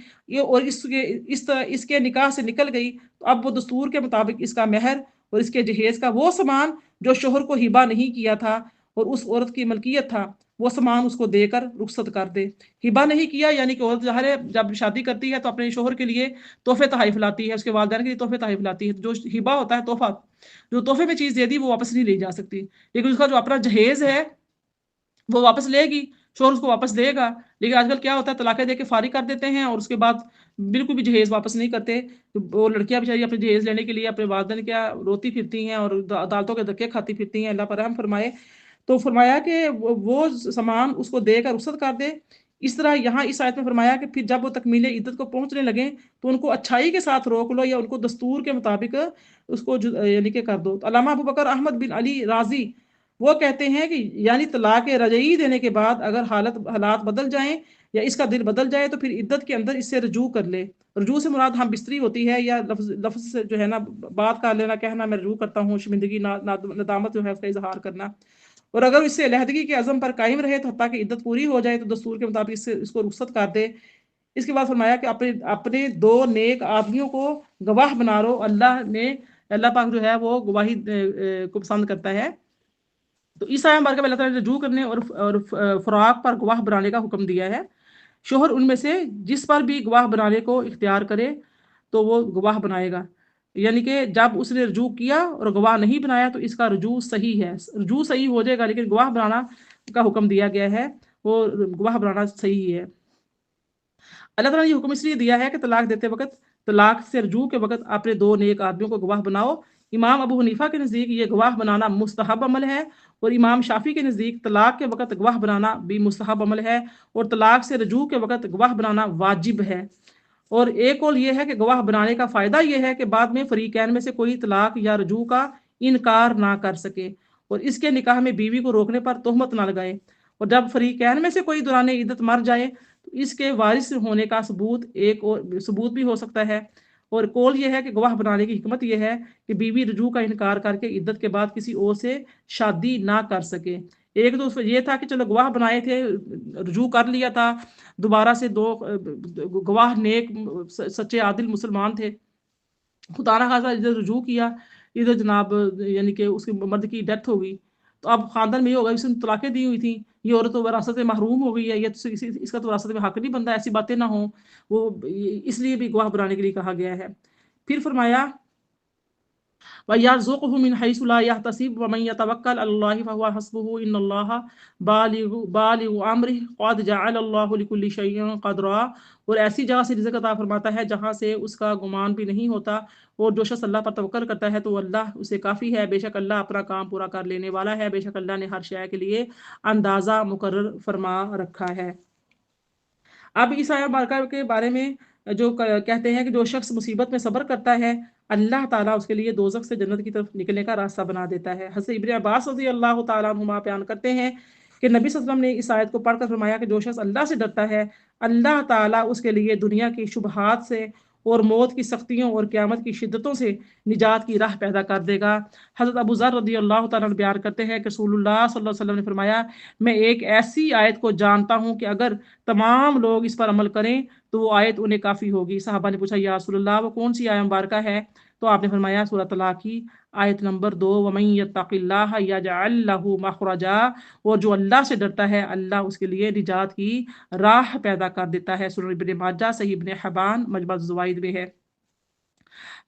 اور اس کے نکاح سے نکل گئی، تو اب وہ دستور کے مطابق اس کا مہر اور اس کے جہیز کا وہ سامان جو شوہر کو ہبہ نہیں کیا تھا اور اس عورت کی ملکیت تھا، وہ سامان اس کو دے کر رخصت کر دے۔ ہبہ نہیں کیا یعنی کہ عورت ظاہر ہے جب شادی کرتی ہے تو اپنے شوہر کے لیے تحفے تحائف لاتی ہے، اس کے والدین کے لیے تحفے تحائف لاتی ہے۔ جو ہبہ ہوتا ہے، تحفہ، جو تحفے میں چیز دے دی وہ واپس نہیں لی جا سکتی، لیکن اس کا جو اپنا جہیز ہے وہ واپس لے گی، شوہر اس کو واپس دے گا۔ لیکن آج کل کیا ہوتا ہے، طلاقیں دے کے فارغ کر دیتے ہیں اور اس کے بعد بالکل بھی جہیز واپس نہیں کرتے۔ وہ لڑکیاں بیچاری اپنے جہیز لینے کے لیے اپنے والدین کیا روتی پھرتی ہیں اور عدالتوں کے دھکے کھاتی پھرتی ہیں، اللہ پر رحم فرمائے۔ تو فرمایا کہ وہ سامان اس کو دے کر رخصت کر دے۔ اس طرح یہاں اس آیت میں فرمایا کہ پھر جب وہ تکمیل عدت کو پہنچنے لگیں تو ان کو اچھائی کے ساتھ روک لو یا ان کو دستور کے مطابق اس کو یعنی کہ کر دو۔ تو علامہ ابو بکر احمد بن علی رازی وہ کہتے ہیں کہ یعنی طلاق رجعی دینے کے بعد اگر حالات بدل جائیں یا اس کا دل بدل جائے تو پھر عدت کے اندر اس سے رجوع کر لے۔ رجوع سے مراد ہم بستری ہوتی ہے یا لفظ سے جو ہے نا بات کر لینا، کہنا میں رجوع کرتا ہوں، شرمندگی ندامت جو ہے اس کا اظہار کرنا۔ اور اگر اس سے علیحدگی کے عزم پر قائم رہے تو حتیٰ کہ عدت پوری ہو جائے تو دستور کے مطابق اس کو رخصت کر دے۔ اس کے بعد فرمایا کہ اپنے 2 نیک آدمیوں کو گواہ بنا لو، اللہ پاک جو ہے وہ گواہی کو پسند کرتا ہے۔ تو اس آیت مبارکہ میں اللہ تعالیٰ نے رجوع کرنے اور فراق پر گواہ بنانے کا حکم دیا ہے۔ شوہر ان میں سے جس پر بھی گواہ بنانے کو اختیار کرے تو وہ گواہ بنائے گا، یعنی کہ جب اس نے رجوع کیا اور گواہ نہیں بنایا تو اس کا رجوع صحیح ہے، رجوع صحیح ہو جائے گا، لیکن گواہ بنانا کا حکم دیا گیا ہے، وہ گواہ بنانا صحیح ہے۔ اللہ تعالیٰ نے یہ حکم اس لیے دیا ہے کہ طلاق دیتے وقت، طلاق سے رجوع کے وقت اپنے 2 نیک آدمیوں کو گواہ بناؤ۔ امام ابو حنیفہ کے نزدیک یہ گواہ بنانا مستحب عمل ہے، اور امام شافعی کے نزدیک طلاق کے وقت گواہ بنانا بھی مستحب عمل ہے، اور طلاق سے رجوع کے وقت گواہ بنانا واجب ہے۔ اور ایک قول یہ ہے کہ گواہ بنانے کا فائدہ یہ ہے کہ بعد میں فریقین میں سے کوئی طلاق یا رجوع کا انکار نہ کر سکے اور اس کے نکاح میں بیوی کو روکنے پر تہمت نہ لگائے، اور جب فریقین میں سے کوئی دوران عدت مر جائے تو اس کے وارث ہونے کا ثبوت بھی ہو سکتا ہے۔ اور قول یہ ہے کہ گواہ بنانے کی حکمت یہ ہے کہ بیوی رجوع کا انکار کر کے عدت کے بعد کسی اور سے شادی نہ کر سکے۔ ایک تو یہ تھا کہ چلو گواہ بنائے تھے، رجوع کر لیا تھا، دوبارہ سے 2 گواہ نیک سچے عادل مسلمان تھے، خدا نہ خاصا ادھر رجوع کیا، ادھر جناب یعنی کہ اس کے مرد کی ڈیتھ ہو گئی، تو اب خاندان میں یہ ہوگا، اس نے طلاقیں دی ہوئی تھیں، یہ عورت تو وراثت میں محروم ہو گئی ہے، اس کا تو وراثت میں حق نہیں بنتا، ایسی باتیں نہ ہوں، وہ اس لیے بھی گواہ بنانے کے لیے کہا گیا ہے۔ پھر فرمایا وَيَرْزُقْهُ مِنْ حَيْثُ لَا يَحْتَسِبُ وَمَنْ يَتَوَكَّلْ عَلَى اللَّهِ فَهُوَ حَسْبُهُ إِنَّ اللَّهَ بالغ امرہ قد جعل اللہ لكل شيء قدرا۔ اور ایسی جگہ سے رزق عطا فرماتا ہے جہاں سے اس کا گمان بھی نہیں ہوتا، اور جو شخص اللہ پر توکل کرتا ہے تو اللہ اسے کافی ہے، بے شک اللہ اپنا کام پورا کر لینے والا ہے، بے شک اللہ نے ہر شے کے لیے اندازہ مقرر فرما رکھا ہے۔ اب اس آیت مبارکہ کے بارے میں جو کہتے ہیں کہ جو شخص مصیبت میں صبر کرتا ہے اللہ تعالیٰ اس کے لیے دوزخ سے جنت کی طرف نکلنے کا راستہ بنا دیتا ہے۔ حضرت ابن عباس رضی اللہ تعالیٰ عنہما بیان کرتے ہیں کہ نبی صلی اللہ علیہ وسلم نے اس آیت کو پڑھ کر فرمایا کہ جو شخص اللہ سے ڈرتا ہے اللہ تعالیٰ اس کے لیے دنیا کی شبہات سے اور موت کی سختیوں اور قیامت کی شدتوں سے نجات کی راہ پیدا کر دے گا۔ حضرت ابو ذر رضی اللہ تعالیٰ عنہ بیان کرتے ہیں کہ رسول اللہ صلی اللہ علیہ وسلم نے فرمایا میں ایک ایسی آیت کو جانتا ہوں کہ اگر تمام لوگ اس پر عمل کریں تو وہ آیت انہیں کافی ہوگی۔ صحابہ نے پوچھا یا رسول اللہ وہ کون سی آیت مبارکہ ہے؟ تو آپ نے فرمایا سورۃ طلاق کی آیت نمبر 2 وَمَن يَتَّقِ اللَّهَ يَجْعَلْ لَهُ مَخْرَجًا، اور جو اللہ سے ڈرتا ہے اللہ اس کے لیے نجات کی راہ پیدا کر دیتا ہے۔ سنن ابن ماجہ، صحیح ابن حبان، مجمع الزوائد میں ہے۔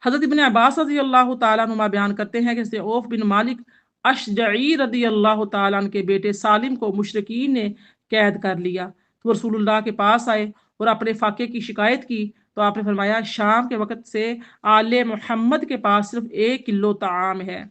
حضرت ابن عباس رضی اللہ تعالیٰ عنہ بیان کرتے ہیں کہ عوف بن مالک اشجعی رضی اللہ تعالیٰ عنہ کے بیٹے سالم کو مشرکین نے قید کر لیا، تو رسول اللہ کے پاس آئے اور اپنے فاقے کی شکایت کی تو آپ نے فرمایا شام کے وقت سے آل محمد کے پاس صرف 1 کلو طعام ہے،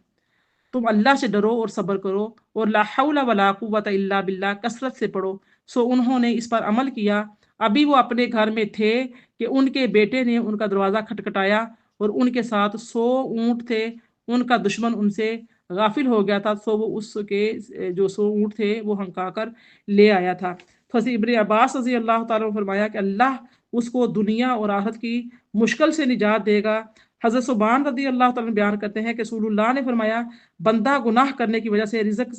تم اللہ سے ڈرو اور صبر کرو اور لا حول ولا قوت الا باللہ کثرت سے پڑھو۔ سو انہوں نے اس پر عمل کیا۔ ابھی وہ اپنے گھر میں تھے کہ ان کے بیٹے نے ان کا دروازہ کھٹکھٹایا اور ان کے ساتھ 100 اونٹ تھے، ان کا دشمن ان سے غافل ہو گیا تھا، سو وہ اس کے جو 100 اونٹ تھے وہ ہنکا کر لے آیا تھا۔ حضرت ابن عباس رضی اللہ تعالیٰ نے فرمایا کہ اللہ اس کو دنیا اور آخرت کی مشکل سے نجات دے گا۔ حضرت ثوبان رضی اللہ تعالیٰ نے بیان کرتے ہیں کہ رسول اللہ نے فرمایا بندہ گناہ کرنے کی وجہ سے رزق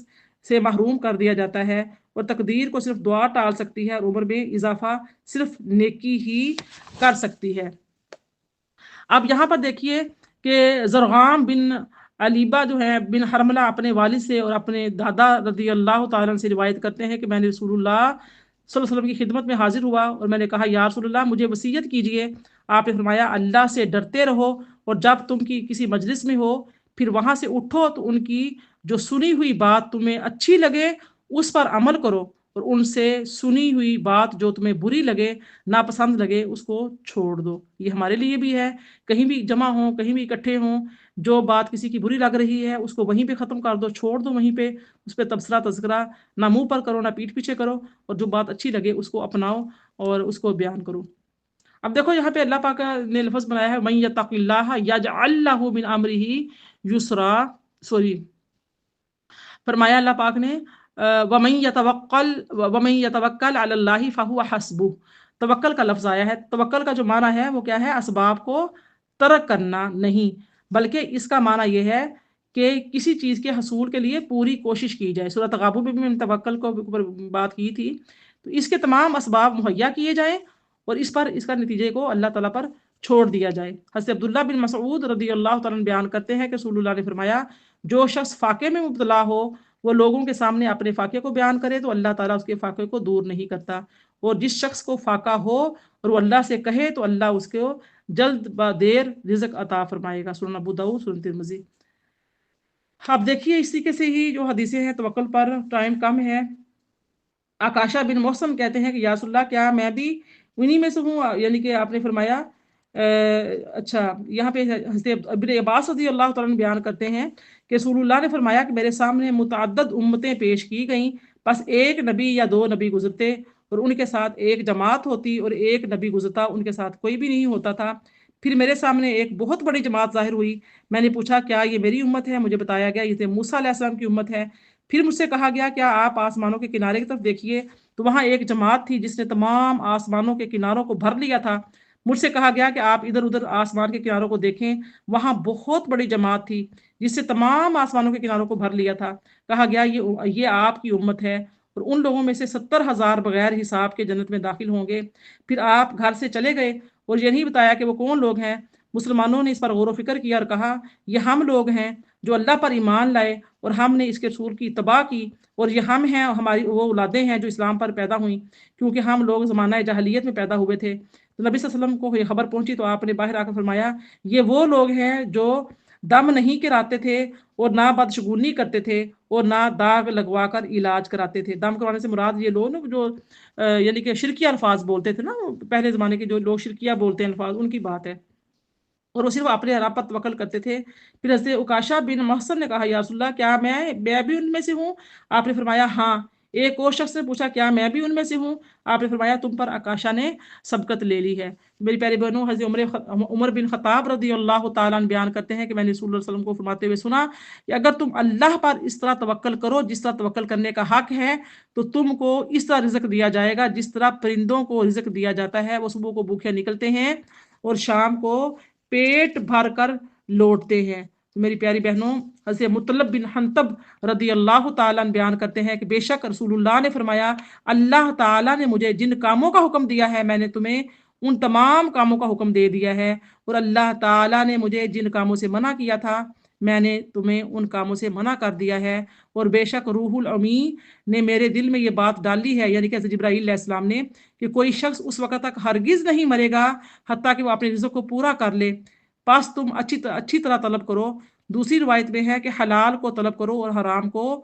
سے محروم کر دیا جاتا ہے اور تقدیر کو صرف دعا ٹال سکتی ہے اور عمر میں اضافہ صرف نیکی ہی کر سکتی ہے۔ اب یہاں پر دیکھیے کہ زرغام بن علیبہ جو ہے بن حرملہ اپنے والد سے اور اپنے دادا رضی اللہ تعالیٰ سے روایت کرتے ہیں کہ میں نے رسول اللہ صلی اللہ علیہ وسلم کی خدمت میں حاضر ہوا اور میں نے کہا یا رسول اللہ مجھے وصیت کیجیے۔ آپ نے فرمایا اللہ سے ڈرتے رہو اور جب تم کی کسی مجلس میں ہو پھر وہاں سے اٹھو تو ان کی جو سنی ہوئی بات تمہیں اچھی لگے اس پر عمل کرو اور ان سے سنی ہوئی بات جو تمہیں بری لگے ناپسند لگے اس کو چھوڑ دو۔ یہ ہمارے لیے بھی ہے، کہیں بھی جمع ہوں کہیں بھی اکٹھے ہوں، جو بات کسی کی بری لگ رہی ہے اس کو وہیں پہ ختم کر دو، چھوڑ دو وہیں پہ، اس پہ تبصرہ تذکرہ نہ منہ پر کرو نہ پیٹھ پیچھے کرو، اور جو بات اچھی لگے اس کو اپناؤ اور اس کو بیان کرو۔ اب دیکھو یہاں پہ اللہ پاک نے لفظ بنایا ہے من یتق اللہ یجعل لہ من امرہ یسرا، فرمایا اللہ پاک نے ومن یتوکل علی اللہ فہو حسبہ، توکل کا لفظ آیا ہے۔ توکل کا جو معنی ہے وہ کیا ہے؟ اسباب کو ترک کرنا نہیں، بلکہ اس کا معنی یہ ہے کہ کسی چیز کے حصول کے لیے پوری کوشش کی جائے۔ سورۃ تغابن میں بھی ہم توکل کو اوپر بات کی تھی، تو اس کے تمام اسباب مہیا کیے جائیں اور اس کا نتیجے کو اللہ تعالیٰ پر چھوڑ دیا جائے۔ حضرت عبداللہ بن مسعود رضی اللہ تعالیٰ عنہ بیان کرتے ہیں کہ رسول اللہ نے فرمایا جو شخص فاقے میں مبتلا ہو وہ لوگوں کے سامنے اپنے فاقے کو بیان کرے تو اللہ تعالیٰ اس کے فاقے کو دور نہیں کرتا، اور جس شخص کو فاقہ ہو اور وہ اللہ سے کہے تو اللہ اس کو جلد دیر رزق عطا فرمائے گا۔ سنن ابو داؤد، سنن ترمذی۔ اب دیکھیے اس طریقے سے ہی جو حدیثیں ہیں توکل پر، ٹائم کم ہے۔ آکاشا بن محسن کہتے ہیں کہ یا رسول اللہ کیا میں بھی انہی میں سے ہوں؟ یعنی کہ آپ نے فرمایا اچھا یہاں پہ حضرت ابن عباس رضی اللہ تعالیٰ عنہ بیان کرتے ہیں کہ رسول اللہ نے فرمایا کہ میرے سامنے متعدد امتیں پیش کی گئیں، بس ایک نبی یا دو نبی گزرتے اور ان کے ساتھ ایک جماعت ہوتی اور ایک نبی گزرتا ان کے ساتھ کوئی بھی نہیں ہوتا تھا۔ پھر میرے سامنے ایک بہت بڑی جماعت ظاہر ہوئی، میں نے پوچھا کیا یہ میری امت ہے؟ مجھے بتایا گیا یہ موسیٰ علیہ السلام کی امت ہے۔ پھر مجھ سے کہا گیا کیا آپ آسمانوں کے کنارے کی طرف دیکھیے، تو وہاں ایک جماعت تھی جس نے تمام آسمانوں کے کناروں کو بھر لیا تھا۔ مجھ سے کہا گیا کہ آپ ادھر ادھر آسمان کے کناروں کو دیکھیں، وہاں بہت بڑی جماعت تھی جس سے تمام آسمانوں کے کناروں کو بھر لیا تھا۔ کہا گیا یہ آپ کی امت ہے اور ان لوگوں میں سے 70,000 بغیر حساب کے جنت میں داخل ہوں گے۔ پھر آپ گھر سے چلے گئے اور یہ نہیں بتایا کہ وہ کون لوگ ہیں۔ مسلمانوں نے اس پر غور و فکر کیا اور کہا یہ ہم لوگ ہیں جو اللہ پر ایمان لائے اور ہم نے اس کے رسول کی اتباع کی، اور یہ ہم ہیں ہماری وہ اولادیں ہیں جو اسلام پر پیدا ہوئیں، کیونکہ ہم لوگ زمانہ جاہلیت میں پیدا ہوئے تھے۔ تو نبی صلی اللہ علیہ وسلم کو یہ خبر پہنچی تو آپ نے باہر آ کر فرمایا یہ وہ لوگ ہیں جو دم نہیں کراتے تھے اور نہ بدشگونی کرتے تھے اور نہ داغ لگوا کر علاج کراتے تھے۔ دم کروانے سے مراد یہ لوگ جو یعنی کہ شرکیہ الفاظ بولتے تھے نا، پہلے زمانے کے جو لوگ شرکیہ بولتے ہیں الفاظ، ان کی بات ہے، اور وہ صرف اپنے رب پر توکل کرتے تھے۔ پھر حضرت عکاشہ بن محسن نے کہا یا رسول اللہ کیا میں بھی ان میں سے ہوں؟ آپ نے فرمایا ہاں۔ ایک اور شخص نے پوچھا کیا میں بھی ان میں سے ہوں؟ آپ نے فرمایا تم پر عکاشہ نے سبقت لے لی ہے۔ میری پیاری بہنوں، حضرت عمر بن خطاب رضی اللہ تعالیٰ عنہ بیان کرتے ہیں کہ میں نے رسول اللہ صلی اللہ علیہ وسلم کو فرماتے ہوئے سنا کہ اگر تم اللہ پر اس طرح توکل کرو جس طرح توکل کرنے کا حق ہے تو تم کو اس طرح رزق دیا جائے گا جس طرح پرندوں کو رزق دیا جاتا ہے، وہ صبح کو بھوکے نکلتے ہیں اور شام کو پیٹ بھر کر لوٹتے ہیں۔ تو میری پیاری بہنوں، حضرت مطلب بن حنطب رضی اللہ تعالیٰ عنہ بیان کرتے ہیں کہ بے شک رسول اللہ نے فرمایا اللہ تعالیٰ نے مجھے جن کاموں کا حکم دیا ہے میں نے تمہیں ان تمام کاموں کا حکم دے دیا ہے، اور اللہ تعالیٰ نے مجھے جن کاموں سے منع کیا تھا میں نے تمہیں ان کاموں سے منع کر دیا ہے، اور بے شک روح العمی نے میرے دل میں یہ بات ڈالی ہے، یعنی کہ حضرت جبرائیل علیہ السلام نے، کہ کوئی شخص اس وقت تک ہرگز نہیں مرے گا حتیٰ کہ وہ اپنے رزق کو پورا کر لے، پس تم اچھی طرح طلب کرو۔ دوسری روایت میں ہے کہ حلال کو طلب کرو اور حرام کو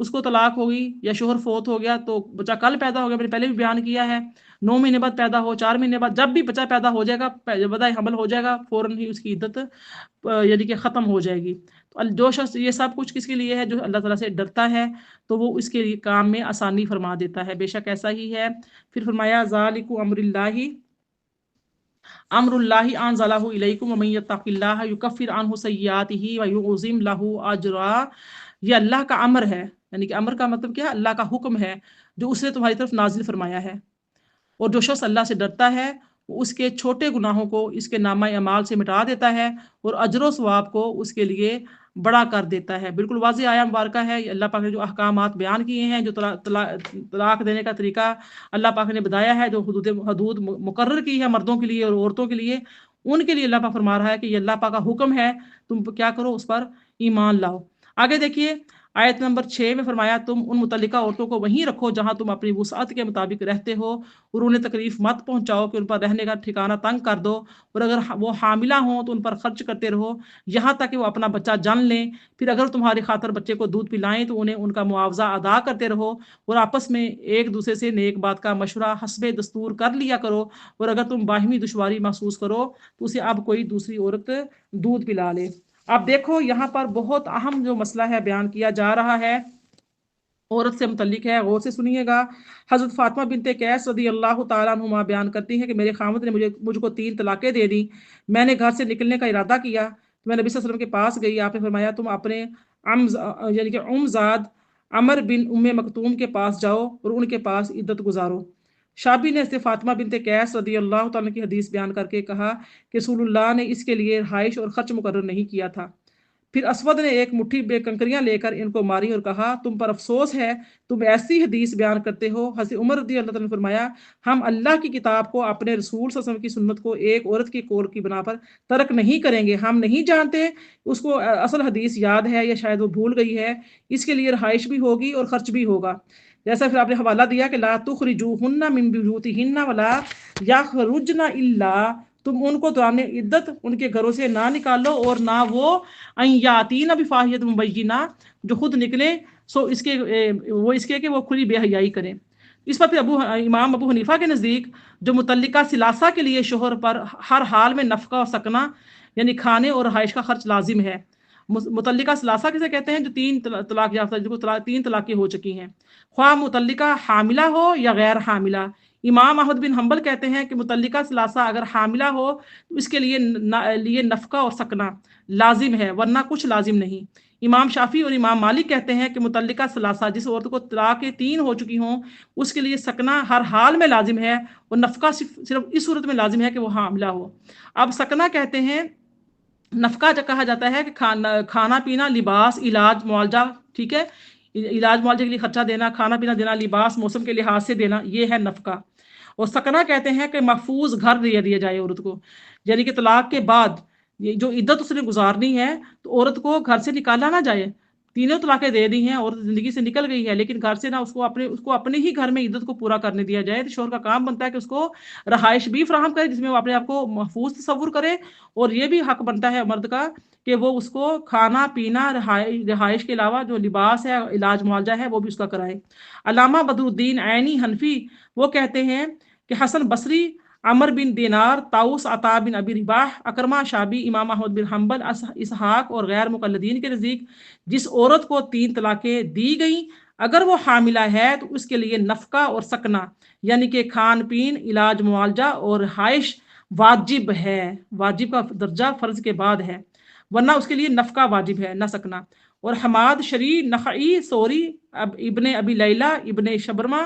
اس کو طلاق ہوگی یا شوہر فوت ہو گیا تو بچہ کل پیدا ہو گیا، میں نے پہلے بھی بیان کیا ہے، 9 مہینے بعد پیدا ہو، 4 مہینے بعد، جب بھی بچہ پیدا ہو جائے گا، بدائے حمل ہو جائے گا، فوراً ہی اس کی عدت یعنی کہ ختم ہو جائے گی۔ تو جو شخص یہ سب کچھ کس کے لیے ہے؟ جو اللہ تعالیٰ سے ڈرتا ہے تو وہ اس کے کام میں آسانی فرما دیتا ہے، بے شک ایسا ہی ہے۔ پھر فرمایا ذالک امر اللہ انزلہ الیکم ومن یتق اللہ یکفر عنہ سیئاتہ ویعظم لہ اجرا، یہ اللہ کا امر ہے، یعنی کہ امر کا مطلب کیا ہے؟ اللہ کا حکم ہے جو اس نے تمہاری طرف نازل فرمایا ہے، اور جو شخص اللہ سے ڈرتا ہے وہ اس کے چھوٹے گناہوں کو اس کے نامہ اعمال سے مٹا دیتا ہے اور اجر و ثواب کو اس کے لیے بڑا کر دیتا ہے۔ بالکل واضح آیا مبارکہ ہے، اللہ پاک نے جو احکامات بیان کیے ہیں، جو طلاق دینے کا طریقہ اللہ پاک نے بتایا ہے، جو حدود مقرر کی ہے مردوں کے لیے اور عورتوں کے لیے، ان کے لیے اللہ پاک فرما رہا ہے کہ یہ اللہ پاک کا حکم ہے، تم کیا کرو؟ اس پر ایمان لاؤ۔ آگے دیکھیے آیت نمبر 6 میں فرمایا تم ان متعلقہ عورتوں کو وہیں رکھو جہاں تم اپنی وسعت کے مطابق رہتے ہو، اور انہیں تکلیف مت پہنچاؤ کہ ان پر رہنے کا ٹھکانہ تنگ کر دو، اور اگر وہ حاملہ ہوں تو ان پر خرچ کرتے رہو یہاں تک کہ وہ اپنا بچہ جن لیں، پھر اگر تمہاری خاطر بچے کو دودھ پلائیں تو انہیں ان کا معاوضہ ادا کرتے رہو، اور آپس میں ایک دوسرے سے نیک بات کا مشورہ حسب دستور کر لیا کرو، اور اگر تم باہمی دشواری محسوس کرو تو اسے اب کوئی دوسری عورت دودھ پلا لے۔ اب دیکھو یہاں پر بہت اہم جو مسئلہ ہے بیان کیا جا رہا ہے، عورت سے متعلق ہے، غور سے سنیے گا۔ حضرت فاطمہ بنت قیس رضی اللہ تعالیٰ عنہما بیان کرتی ہیں کہ میرے خامد نے مجھ کو 3 طلاقیں دے دی، میں نے گھر سے نکلنے کا ارادہ کیا تو میں نبی صلی اللہ علیہ وسلم کے پاس گئی، آپ نے فرمایا تم اپنے یعنی کہ زاد عمر بن مکتوم کے پاس جاؤ اور ان کے پاس عدت گزارو۔ شابی نے اس فاطمہ بنت قیس رضی اللہ تعالیٰ کی حدیث بیان کر کے کہا کہ رسول اللہ نے اس کے لیے رہائش اور خرچ مقرر نہیں کیا تھا۔ پھر اسود نے ایک مٹھی بے کنکریاں لے کر ان کو ماری اور کہا تم پر افسوس ہے، تم ایسی حدیث بیان کرتے ہو۔ حضرت عمر رضی اللہ تعالیٰ نے فرمایا ہم اللہ کی کتاب کو، اپنے رسول صلی اللہ علیہ وسلم کی سنت کو ایک عورت کی قول کی بنا پر ترک نہیں کریں گے، ہم نہیں جانتے اس کو اصل حدیث یاد ہے یا شاید وہ بھول گئی ہے، اس کے لیے رہائش بھی ہوگی اور خرچ بھی ہوگا۔ جیسا پھر آپ نے حوالہ دیا کہ لا تخرجوہن من بیوتہن ولا یخرجن الا، تم ان کو دوران عدت ان کے گھروں سے نہ نکالو اور نہ وہ یاتین بفاحشۃ مبینہ، جو خود نکلے سو اس کے کہ وہ کھلی بے حیائی کریں۔ اس پر امام ابو حنیفہ کے نزدیک جو متعلقہ ثلاثہ کے لیے شوہر پر ہر حال میں نفقہ اور سکنا یعنی کھانے اور رہائش کا خرچ لازم ہے۔ متعلقہ ثلاثہ کسے کہتے ہیں؟ جو 3 طلاق یافتہ، جو 3 طلاقیں ہو چکی ہیں، خواہ متعلقہ حاملہ ہو یا غیر حاملہ۔ امام احمد بن حنبل کہتے ہیں کہ متعلقہ ثلاثہ اگر حاملہ ہو تو اس کے لیے نفقہ اور سکنا لازم ہے، ورنہ کچھ لازم نہیں۔ امام شافعی اور امام مالک کہتے ہیں کہ متعلقہ ثلاثہ جس عورت کو طلاقیں 3 ہو چکی ہوں اس کے لیے سکنا ہر حال میں لازم ہے، اور نفقہ صرف اس صورت میں لازم ہے کہ وہ حاملہ ہو۔ اب سکنا کہتے ہیں، نفقہ کہا جاتا ہے کہ کھانا پینا، لباس، علاج، معالجہ، ٹھیک ہے، علاج معالجے کے لیے خرچہ دینا، کھانا پینا دینا، لباس موسم کے لحاظ سے دینا، یہ ہے نفقہ۔ اور سکنا کہتے ہیں کہ محفوظ گھر دیا جائے عورت کو، یعنی کہ طلاق کے بعد یہ جو عدت اس نے گزارنی ہے تو عورت کو گھر سے نکالا نہ جائے۔ 3 طلاقیں دے دی ہیں، عورت زندگی سے نکل گئی ہے، لیکن گھر سے نہ اس کو اپنے ہی گھر میں عدت کو پورا کرنے دیا جائے۔ تو شوہر کا کام بنتا ہے کہ اس کو رہائش بھی فراہم کرے جس میں وہ اپنے آپ کو محفوظ تصور کرے، اور یہ بھی حق بنتا ہے مرد کا کہ وہ اس کو کھانا پینا، رہائش کے علاوہ جو لباس ہے، علاج معالجہ ہے، وہ بھی اس کا کرائے۔ علامہ بدر الدین عینی حنفی وہ کہتے ہیں کہ حسن بصری، عمر بن دینار، طاؤس، عطا بن ابی رباح، اکرمہ شابی، امام احمد بن حنبل، اسحاق اور غیر مقلدین کے نزدیک جس عورت کو 3 طلاقیں دی گئیں اگر وہ حاملہ ہے تو اس کے لیے نفقہ اور سکنا یعنی کہ کھان پین، علاج معالجہ اور رہائش واجب ہے، واجب کا درجہ فرض کے بعد ہے، ورنہ اس کے لیے نفقہ واجب ہے نہ سکنا۔ اور حماد شری، نخعی، سوری، ابن ابی لیلہ، ابن شبرمہ،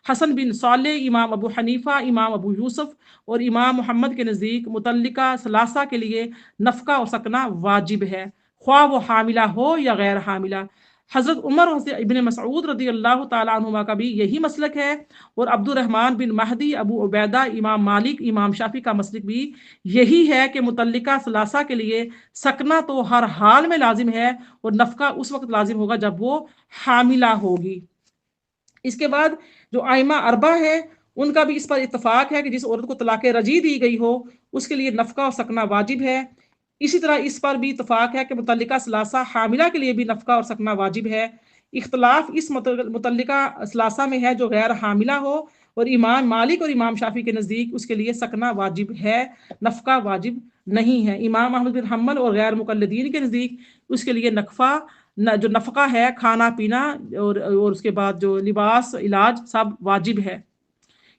حسن بن صالح، امام ابو حنیفہ، امام ابو یوسف اور امام محمد کے نزدیک متعلقہ ثلاثہ کے لیے نفقہ اور سکنا واجب ہے، خواہ وہ حاملہ ہو یا غیر حاملہ۔ حضرت عمر ابن مسعود رضی اللہ تعالیٰ عنہما کا بھی یہی مسلک ہے، اور عبد الرحمن بن مہدی، ابو عبیدہ، امام مالک، امام شافعی کا مسلک بھی یہی ہے کہ متعلقہ ثلاثہ کے لیے سکنا تو ہر حال میں لازم ہے، اور نفقہ اس وقت لازم ہوگا جب وہ حاملہ ہوگی۔ اس کے بعد جو ائمہ اربع ہے ان کا بھی اس پر اتفاق ہے کہ جس عورت کو طلاق رجعی دی گئی ہو اس کے لیے نفقہ اور سکنا واجب ہے۔ اسی طرح اس پر بھی اتفاق ہے کہ متعلقہ ثلاثہ حاملہ کے لیے بھی نفقہ اور سکنا واجب ہے۔ اختلاف اس متعلقہ ثلاثہ میں ہے جو غیر حاملہ ہو، اور امام مالک اور امام شافعی کے نزدیک اس کے لیے سکنا واجب ہے، نفقہ واجب نہیں ہے۔ امام احمد بن حنبل اور غیر مقلدین کے نزدیک اس کے لیے جو نفقہ ہے، کھانا پینا اور اس کے بعد جو لباس علاج سب واجب ہے۔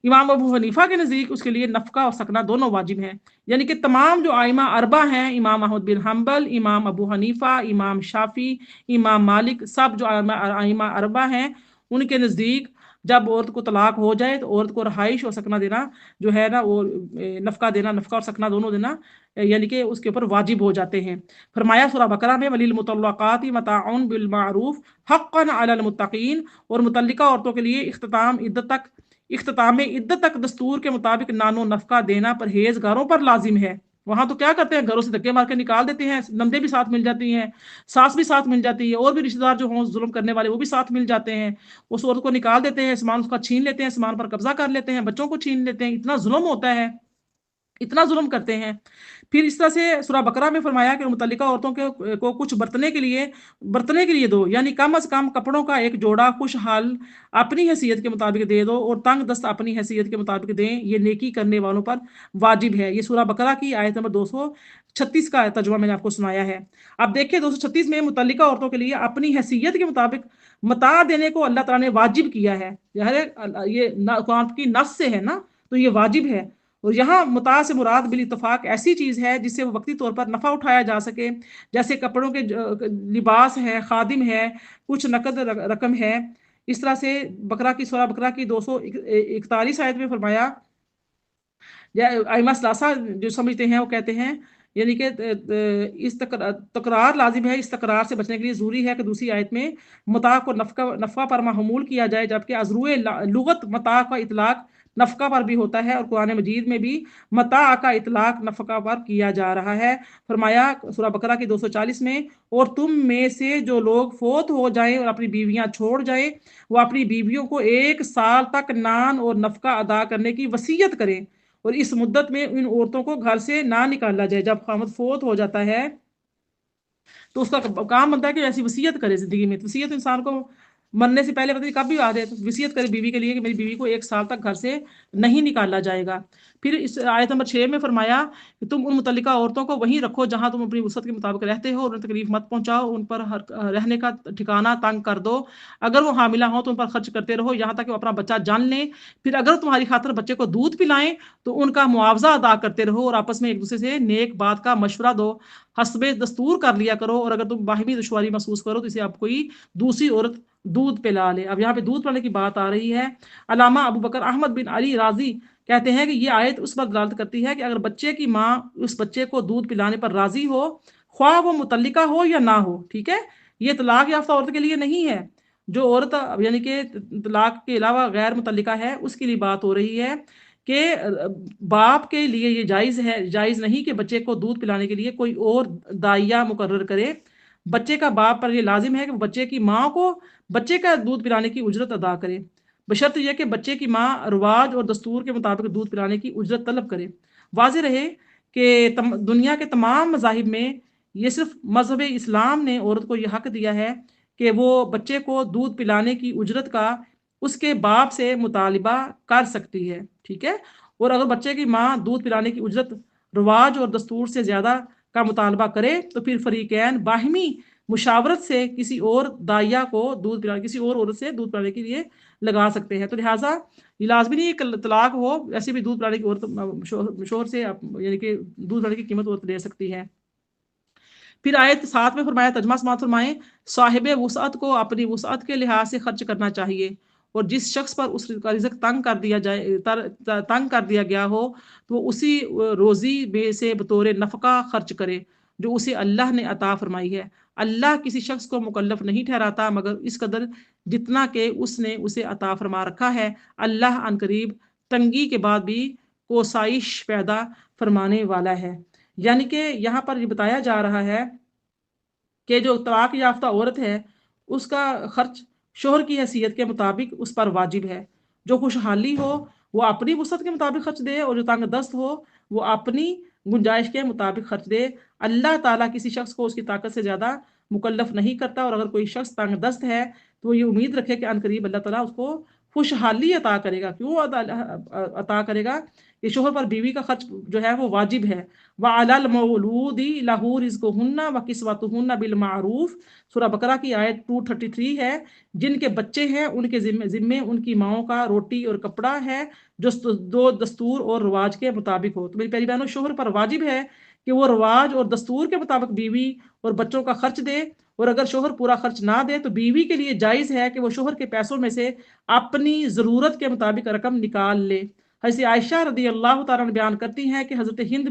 امام ابو حنیفہ کے نزدیک اس کے لیے نفقہ اور سکنا دونوں واجب ہیں، یعنی کہ تمام جو ائمہ اربع ہیں، امام احمد بن حنبل، امام ابو حنیفہ، امام شافعی، امام مالک، سب جو ائمہ اربع ہیں، ان کے نزدیک جب عورت کو طلاق ہو جائے تو عورت کو رہائش اور سکنا دینا جو ہے نا، وہ نفقہ دینا، نفقہ اور سکنا دونوں دینا یعنی کہ اس کے اوپر واجب ہو جاتے ہیں۔ فرمایا سورہ بقرہ میں وَلِلْمُطَلَّقَاتِ مَتَاعٌ بِالْمَعْرُوفِ حَقًّا عَلَى الْمُتَّقِينَ، اور متعلقہ عورتوں کے لیے اختتام عدت تک دستور کے مطابق نان و نفقہ دینا پرہیزگاروں پر لازم ہے۔ وہاں تو کیا کرتے ہیں، گھروں سے دھکے مار کے نکال دیتے ہیں، نندیں بھی ساتھ مل جاتی ہیں، ساس بھی ساتھ مل جاتی ہے، اور بھی رشتہ دار جو ہوں ظلم کرنے والے وہ بھی ساتھ مل جاتے ہیں، اس عورت کو نکال دیتے ہیں، سامان اس کا چھین لیتے ہیں، سامان پر قبضہ کر لیتے ہیں، بچوں کو چھین لیتے ہیں، اتنا ظلم ہوتا ہے، اتنا ظلم کرتے ہیں۔ پھر اس طرح سے سورہ بقرہ میں فرمایا کہ متعلقہ عورتوں کو کچھ برتنے کے لیے دو، یعنی کم از کم کپڑوں کا ایک جوڑا خوشحال اپنی حیثیت کے مطابق دے دو، اور تنگ دست اپنی حیثیت کے مطابق دیں، یہ نیکی کرنے والوں پر واجب ہے۔ یہ سورہ بقرہ کی آیت نمبر 236 کا ترجمہ میں نے آپ کو سنایا ہے۔ اب دیکھیں 236 میں متعلقہ عورتوں کے لیے اپنی حیثیت کے مطابق متاع دینے کو اللہ تعالیٰ نے واجب کیا ہے، یہ قرآن کی نص سے ہے نا، تو یہ واجب ہے۔ اور یہاں متاع سے مراد بالاتفاق ایسی چیز ہے جس سے وہ وقتی طور پر نفع اٹھایا جا سکے، جیسے کپڑوں کے لباس ہے، خادم ہے، کچھ نقد رقم ہے۔ اس طرح سے سورہ بقرہ کی 241 آیت میں فرمایا، ائمہ ثلاثہ جو سمجھتے ہیں وہ کہتے ہیں یعنی کہ اس تکرار لازم ہے، اس تکرار سے بچنے کے لیے ضروری ہے کہ دوسری آیت میں متاع کو نفقہ پر محمول کیا جائے، جبکہ از روئے لغت متاع کا اطلاق نفقہ پر بھی ہوتا ہے، اور قرآن مجید میں بھی متاع کا اطلاق نفقہ پر کیا جا رہا ہے۔ فرمایا سورہ بقرہ کی 240 میں، اور تم میں سے جو لوگ فوت ہو جائیں اور اپنی بیویاں چھوڑ جائیں، وہ اپنی بیویوں کو 1 سال تک نان اور نفقہ ادا کرنے کی وصیت کریں، اور اس مدت میں ان عورتوں کو گھر سے نہ نکالا جائے۔ جب خامد فوت ہو جاتا ہے تو اس کا کام بنتا ہے کہ ایسی وصیت کرے زندگی میں۔ وصیت انسان کو مرنے سے پہلے پتہ نہیں کب بھی آ جائے، تو وصیت کرے بیوی کے لیے کہ میری بیوی کو 1 سال تک گھر سے نہیں نکالا جائے گا۔ پھر اس آیت نمبر 6 میں فرمایا کہ تم ان متعلقہ عورتوں کو وہیں رکھو جہاں تم اپنی وسعت کے مطابق رہتے ہو، اور انہیں تکلیف مت پہنچاؤ، ان پر رہنے کا ٹھکانہ تنگ کر دو، اگر وہ حاملہ ہوں تو ان پر خرچ کرتے رہو یہاں تک کہ وہ اپنا بچہ جان لیں، پھر اگر تمہاری خاطر بچے کو دودھ پلائیں تو ان کا معاوضہ ادا کرتے رہو، اور آپس میں ایک دوسرے سے نیک بات کا مشورہ دو، حسب دستور کر لیا کرو، اور اگر تم باہمی دشواری محسوس کرو تو اسے آپ کوئی دوسری عورت دودھ پلا لے۔ اب یہاں پہ دودھ پلانے کی بات آ رہی ہے۔ علامہ ابو بکر احمد بن علی رازی کہتے ہیں کہ یہ آیت اس پر دلالت کرتی ہے کہ اگر بچے کی ماں اس بچے کو دودھ پلانے پر راضی ہو، خواہ وہ متعلقہ ہو یا نہ ہو، ٹھیک ہے، یہ طلاق یافتہ عورت کے لیے نہیں ہے۔ جو عورت یعنی کہ طلاق کے علاوہ غیر متعلقہ ہے اس کے لیے بات ہو رہی ہے کہ باپ کے لیے یہ جائز نہیں کہ بچے کو دودھ پلانے کے لیے کوئی اور دائیا مقرر کرے۔ بچے کا باپ پر یہ لازم ہے کہ وہ بچے کی ماں کو بچے کا دودھ پلانے کی اجرت ادا کرے، بشرط یہ کہ بچے کی ماں رواج اور دستور کے مطابق دودھ پلانے کی اجرت طلب کرے۔ واضح رہے کہ دنیا کے تمام مذاہب میں یہ صرف مذہب اسلام نے عورت کو یہ حق دیا ہے کہ وہ بچے کو دودھ پلانے کی اجرت کا اس کے باپ سے مطالبہ کر سکتی ہے، ٹھیک ہے، اور اگر بچے کی ماں دودھ پلانے کی اجرت رواج اور دستور سے زیادہ کا مطالبہ کرے تو پھر فریقین باہمی مشاورت سے کسی اور دائیا کو کسی اور عورت سے دودھ پلانے کے لیے لگا سکتے ہیں۔ تو لہٰذا یہ لازمی نہیں کہ طلاق ہو، ایسے بھی دودھ پلانے کی عورت شوہر سے یعنی کہ دودھ پلانے کی قیمت عورت لے سکتی ہے۔ پھر آیت 7 میں فرمایا، ترجمہ سماعت فرمائیں، صاحب وسعت کو اپنی وسعت کے لحاظ سے خرچ کرنا چاہیے، اور جس شخص پر اس کا رزق تنگ کر دیا گیا ہو تو وہ اسی روزی میں سے بطور نفقہ خرچ کرے جو اسے اللہ نے عطا فرمائی ہے۔ اللہ کسی شخص کو مکلف نہیں ٹھہراتا مگر اس قدر جتنا کہ اس نے اسے عطا فرما رکھا ہے۔ اللہ عن قریب تنگی کے بعد بھی کوسائش پیدا فرمانے والا ہے۔ یعنی کہ یہاں پر یہ بتایا جا رہا ہے کہ جو طلاق یافتہ عورت ہے اس کا خرچ شوہر کی حیثیت کے مطابق اس پر واجب ہے۔ جو خوشحالی ہو وہ اپنی وسعت کے مطابق خرچ دے، اور جو تنگ دست ہو وہ اپنی گنجائش کے مطابق خرچ دے۔ اللہ تعالیٰ کسی شخص کو اس کی طاقت سے زیادہ مکلف نہیں کرتا، اور اگر کوئی شخص تنگ دست ہے تو یہ امید رکھے کہ ان قریب اللہ تعالیٰ اس کو خوشحالی عطا کرے گا۔ کیوں عطا کرے گا؟ کہ شوہر پر بیوی کا خرچ جو ہے وہ واجب ہے۔ وَعَلَى الْمَوْلُودِ لَهُ رِزْقُهُنَّ وَكِسْوَتُهُنَّ بِالْمَعْرُوفِ، سورہ بقرہ کی آیت 233 ہے۔ جن کے بچے ہیں ان کے ذمے ان کی ماؤں کا روٹی اور کپڑا ہے، جو دو دستور اور رواج کے مطابق ہو۔ تو میری پیاری بہنوں، شوہر پر واجب ہے کہ وہ رواج اور دستور کے مطابق بیوی اور بچوں کا خرچ دے، اور اگر شوہر پورا خرچ نہ دے تو بیوی کے لیے جائز ہے کہ وہ شوہر کے پیسوں میں سے اپنی ضرورت کے مطابق رقم نکال لے۔ حضرت عائشہ رضی اللہ تعالیٰ عنہ بیان کرتی ہیں کہ حضرت ہند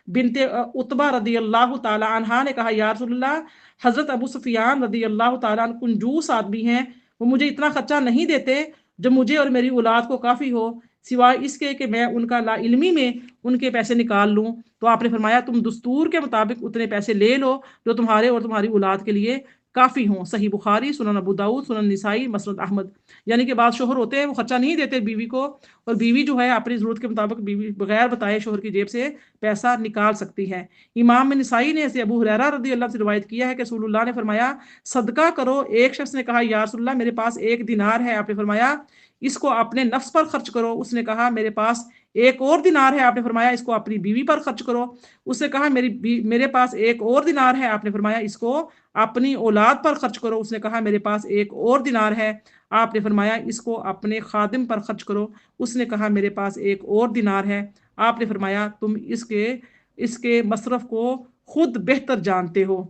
بنت عتبہ رضی اللہ تعالیٰ عنہا نے کہا، یا رسول اللہ، حضرت ابو سفیان رضی اللہ تعالیٰ عنہ کنجوس آدمی ہیں، وہ مجھے اتنا خرچہ نہیں دیتے جو مجھے اور میری اولاد کو کافی ہو، سوائے اس کے کہ میں ان کا لا علمی میں ان کے پیسے نکال لوں۔ تو آپ نے فرمایا تم دستور کے مطابق اتنے پیسے لے لو جو تمہارے اور تمہاری اولاد کے لیے کافی ہوں۔ صحیح بخاری، سنن ابو داؤد، سنن نسائی، مسند احمد۔ یعنی کہ بعض شوہر ہوتے ہیں وہ خرچہ نہیں دیتے بیوی کو، اور بیوی جو ہے اپنی ضرورت کے مطابق بیوی بغیر بتائے شوہر کی جیب سے پیسہ نکال سکتی ہے۔ امام نسائی نے ایسے ابو ہریرہ رضی اللہ عنہ سے روایت کیا ہے کہ رسول اللہ نے فرمایا صدقہ کرو۔ ایک شخص نے کہا، یا رسول اللہ، میرے پاس 1 دینار ہے۔ آپ نے فرمایا اس کو اپنے نفس پر خرچ کرو۔ اس نے کہا میرے پاس 1 اور دینار ہے۔ آپ نے فرمایا اس کو اپنی بیوی پر خرچ کرو۔ اس نے کہا میرے پاس 1 اور دینار ہے۔ آپ نے فرمایا اس کو اپنی اولاد پر خرچ کرو۔ اس نے کہا میرے پاس 1 اور دینار ہے۔ آپ نے فرمایا اس کو اپنے خادم پر خرچ کرو۔ اس نے کہا میرے پاس 1 اور دینار ہے۔ آپ نے فرمایا تم اس کے مصرف کو خود بہتر جانتے ہو۔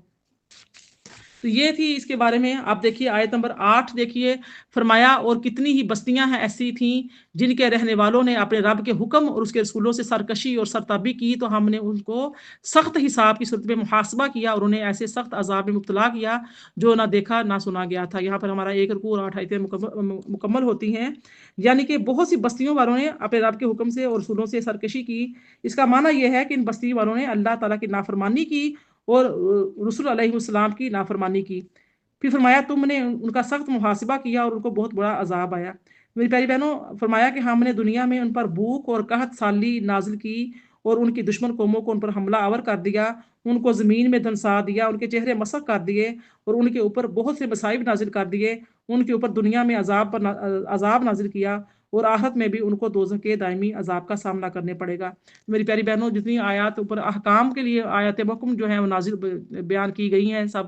تو یہ تھی اس کے بارے میں۔ آپ دیکھیے آیت نمبر 8 دیکھیے، فرمایا اور کتنی ہی بستیاں ہیں ایسی تھیں جن کے رہنے والوں نے اپنے رب کے حکم اور اس کے رسولوں سے سرکشی اور سرتابی کی، تو ہم نے ان کو سخت حساب کی صورت میں محاسبہ کیا اور انہیں ایسے سخت عذاب میں مبتلا کیا جو نہ دیکھا نہ سنا گیا تھا۔ یہاں پر ہمارا 1 رکوع اور 8 آیتیں مکمل ہوتی ہیں۔ یعنی کہ بہت سی بستیوں والوں نے اپنے رب کے حکم سے اور رسولوں سے سرکشی کی۔ اس کا معنی یہ ہے کہ ان بستی والوں نے اللہ تعالیٰ کی نافرمانی کی اور رسول علیہ السلام کی نافرمانی کی۔ پھر فرمایا تم نے ان کا سخت محاسبہ کیا اور ان کو بہت بڑا عذاب آیا۔ میری پیاری بہنوں، فرمایا کہ ہم نے دنیا میں ان پر بھوک اور قحط سالی نازل کی اور ان کی دشمن قوموں کو ان پر حملہ آور کر دیا، ان کو زمین میں دھنسا دیا، ان کے چہرے مسخ کر دیے اور ان کے اوپر بہت سے مصائب نازل کر دیے، ان کے اوپر دنیا میں عذاب نازل کیا اور آخرت میں بھی ان کو دوزخ کے دائمی عذاب کا سامنا کرنے پڑے گا۔ میری پیاری بہنوں، جتنی آیات اوپر احکام کے لیے آیات محکم جو ہیں وہ نازل بیان کی گئی ہیں سب،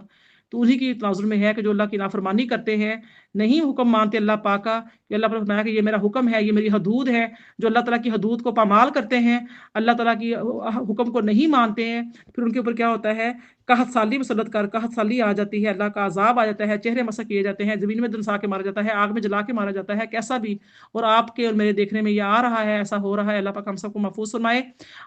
تو انہی کی تناظر میں ہے کہ جو اللہ کی نافرمانی کرتے ہیں، نہیں حکم مانتے اللہ پاک کا، کہ اللہ پر فرمایا کہ یہ میرا حکم ہے، یہ میری حدود ہے، جو اللہ تعالیٰ کی حدود کو پامال کرتے ہیں، اللہ تعالیٰ کی حکم کو نہیں مانتے ہیں، پھر ان کے اوپر کیا ہوتا ہے؟ قحط سالی مسلط کر قحط سالی آ جاتی ہے، اللہ کا عذاب آ جاتا ہے، چہرے مسخ کیے جاتے ہیں، زمین میں دنسا کے مارا جاتا ہے، آگ میں جلا کے مارا جاتا ہے، کیسا بھی۔ اور آپ کے اور میرے دیکھنے میں یہ آ رہا ہے، ایسا ہو رہا ہے۔ اللہ پاک ہم سب کو محفوظ فرمائے۔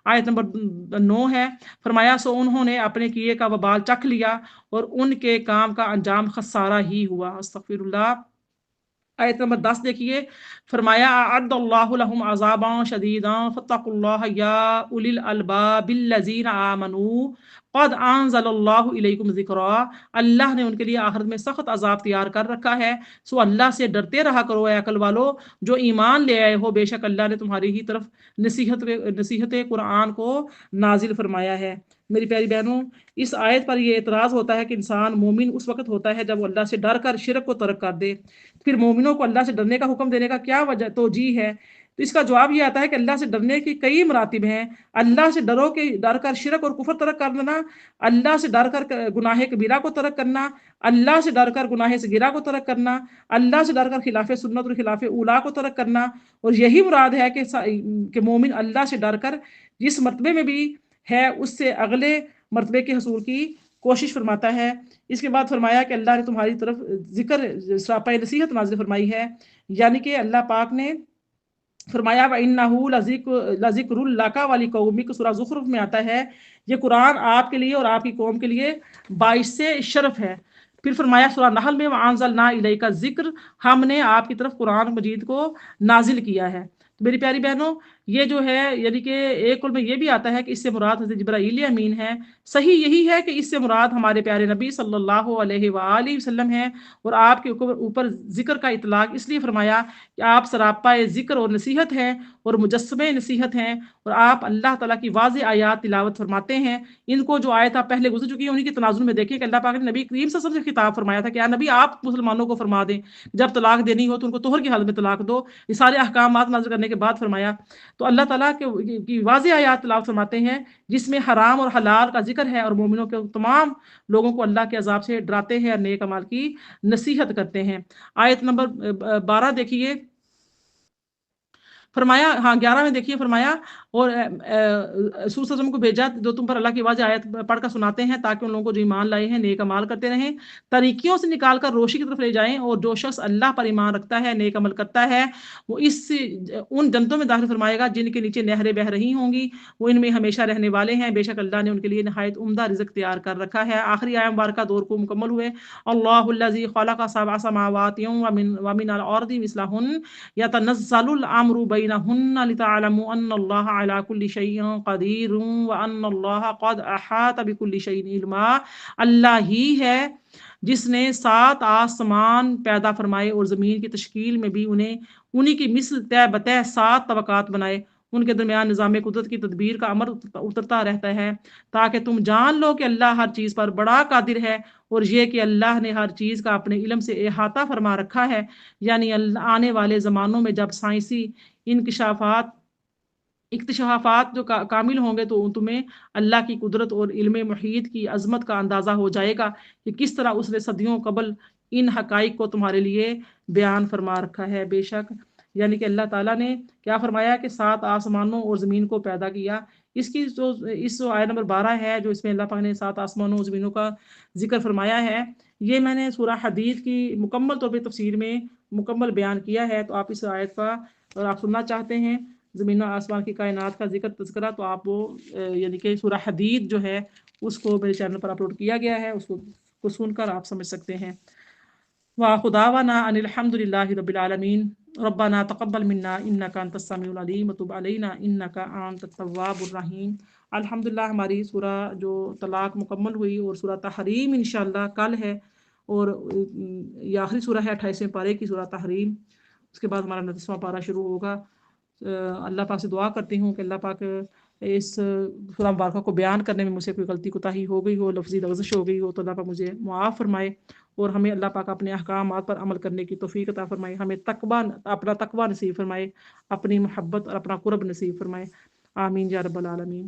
آیت نمبر 9 ہے، فرمایا سو انہوں نے اپنے کیے کا وبال چکھ لیا اور ان کے کام کا انجام خسارہ ہی ہوا۔ استغفر اللہ۔ آیت نمبر 10 دیکھیے، فرمایا اعد اللہ لہم عذابا شدیدا فاتقوا اللہ یا اولی الالباب الذین آمنوا قد انزل اللہ الیکم ذکرا۔ اللہ نے ان کے لیے آخرت میں سخت عذاب تیار کر رکھا ہے، سو اللہ سے ڈرتے رہا کرو اے عقل والو جو ایمان لے آئے ہو، بے شک اللہ نے تمہاری ہی طرف نصیحت قرآن کو نازل فرمایا ہے۔ میری پیاری بہنوں، اس آیت پر یہ اعتراض ہوتا ہے کہ انسان مومن اس وقت ہوتا ہے جب وہ اللہ سے ڈر کر شرک کو ترک کر دے۔ پھر مومنوں کو اللہ سے ڈرنے کا حکم دینے کا کیا وجہ توجیہ ہے؟ تو اس کا جواب یہ آتا ہے کہ اللہ سے ڈرنے کی کئی مراتب ہیں۔ اللہ سے ڈر کر شرک اور کفر ترک کر دینا، اللہ سے ڈر کر گناہ کبیرہ کو ترک کرنا، اللہ سے ڈر کر گناہ صغیرہ کو ترک کرنا، اللہ سے ڈر کر خلاف سنت اور خلاف اولیٰ کو ترک کرنا، اور یہی مراد ہے کہ مومن اللہ سے ڈر کر جس مرتبے میں بھی ہے اس سے اگلے مرتبے کے حصول کی کوشش فرماتا ہے۔ اس کے بعد فرمایا کہ اللہ نے تمہاری طرف ذکر سراپا نصیحت نازل فرمائی ہے، یعنی کہ اللہ پاک نے فرمایا وَإِنَّهُ لَذِكْرٌ لَكَ وَلِقَوْمِكَ، سورہ زخرف میں آتا ہے یہ قرآن آپ کے لیے اور آپ کی قوم کے لیے باعث شرف ہے۔ پھر فرمایا سورہ نحل میں وَأَنزَلْنَا إِلَيْكَ الذِّكْرَ، ہم نے آپ کی طرف قرآن مجید کو نازل کیا ہے۔ تو میری پیاری بہنوں، یہ جو ہے یعنی کہ ایک قول میں یہ بھی آتا ہے کہ اس سے مراد حضرت جبرائیل امین ہے۔ صحیح یہی ہے کہ اس سے مراد ہمارے پیارے نبی صلی اللہ علیہ وآلہ وسلم ہے، اور آپ کے اوپر ذکر کا اطلاق اس لیے فرمایا کہ آپ سراپا ذکر اور نصیحت ہیں اور مجسمے نصیحت ہیں، اور آپ اللہ تعالیٰ کی واضح آیات تلاوت فرماتے ہیں۔ ان کو جو آیت آپ پہلے گزر چکی ہیں انہیں کے تناظر میں دیکھیں کہ اللہ پاک نے نبی کریم صلی اللہ علیہ وسلم سے خطاب فرمایا تھا کہ یا نبی آپ مسلمانوں کو فرما دیں جب طلاق دینی ہو تو ان کو طہر کی حالت میں طلاق دو۔ یہ سارے احکامات نازل کرنے کے بعد فرمایا تو اللہ تعالیٰ کی واضح آیات تلاوت فرماتے ہیں جس میں حرام اور حلال کا ذکر ہے، اور مومنوں کے تمام لوگوں کو اللہ کے عذاب سے ڈراتے ہیں اور نیک اعمال کی نصیحت کرتے ہیں۔ آیت نمبر 12 دیکھیے، فرمایا، ہاں 11 میں دیکھیے، فرمایا اور رسول صلی اللہ علیہ وسلم کو بھیجا جو تم پر اللہ کی واضح آیت پڑھ کر سناتے ہیں تاکہ ان لوگوں کو جو ایمان لائے ہیں نیک عمل کرتے رہیں، طریقوں سے نکال کر روشنی کی طرف لے جائیں، اور جو شخص اللہ پر ایمان رکھتا ہے نیک عمل کرتا ہے وہ ان جنتوں میں داخل فرمائے گا جن کے نیچے نہریں بہہ رہی ہوں گی، وہ ان میں ہمیشہ رہنے والے ہیں، بے شک اللہ نے ان کے لیے نہایت عمدہ رزق تیار کر رکھا ہے۔ آخری آیت مبارکہ دور کو مکمل ہوئے، اللہ الذی خلق سبع سماوات ومن الارض مثلہن یتنزل الامر بینہن لتعلموا ان اللہ علی کل شیء قدیر وان اللہ قد احاط بکل شیء علما۔ اللہ ہی ہے جس نے 7 آسمان پیدا فرمائے اور زمین کی تشکیل میں بھی انہی کی مثل طے بتہ 7 طبقات بنائے، ان کے درمیان نظام قدرت کی تدبیر کا امر اترتا رہتا ہے تاکہ تم جان لو کہ اللہ ہر چیز پر بڑا قادر ہے، اور یہ کہ اللہ نے ہر چیز کا اپنے علم سے احاطہ فرما رکھا ہے۔ یعنی آنے والے زمانوں میں جب سائنسی اکتشافات جو کامل ہوں گے تو تمہیں اللہ کی قدرت اور علم محیط کی عظمت کا اندازہ ہو جائے گا کہ کس طرح اس نے صدیوں قبل ان حقائق کو تمہارے لیے بیان فرما رکھا ہے۔ بے شک یعنی کہ اللہ تعالیٰ نے کیا فرمایا کہ 7 آسمانوں اور زمین کو پیدا کیا۔ اس جو آیت نمبر 12 ہے جو اس میں اللہ پاک نے 7 آسمانوں اور زمینوں کا ذکر فرمایا ہے، یہ میں نے سورہ حدید کی مکمل طور پہ تفسیر میں مکمل بیان کیا ہے، تو آپ اس آیت کا اگر آپ سننا چاہتے ہیں زمین و آسمان کی کائنات کا ذکر تذکرہ تو آپ وہ یعنی کہ سورہ حدید جو ہے اس کو میرے چینل پر اپلوڈ کیا گیا ہے، اس کو سن کر آپ سمجھ سکتے ہیں۔ وآخر دعوانا ان الحمد للہ رب العالمین، ربنا تقبل منا انک انت السمیع العلیم وتب علینا انک انت التواب الرحیم۔ الحمدللہ ہماری سورہ جو طلاق مکمل ہوئی، اور سورہ تحریم انشاءاللہ کل ہے، اور یہ آخری سورہ ہے 28ویں پارے کی سورہ تحریم، اس کے بعد ہمارا 29واں پارہ شروع ہوگا۔ اللہ پاک سے دعا کرتی ہوں کہ اللہ پاک اس سورہ مبارکہ کو بیان کرنے میں مجھ سے کوئی غلطی کوتاہی ہو گئی ہو، لفظی لغزش ہو گئی ہو تو اللہ پاک مجھے معاف فرمائے، اور ہمیں اللہ پاک اپنے احکامات پر عمل کرنے کی توفیق عطا فرمائے، ہمیں اپنا تقوی نصیب فرمائے، اپنی محبت اور اپنا قرب نصیب فرمائے، آمین یا رب العالمین۔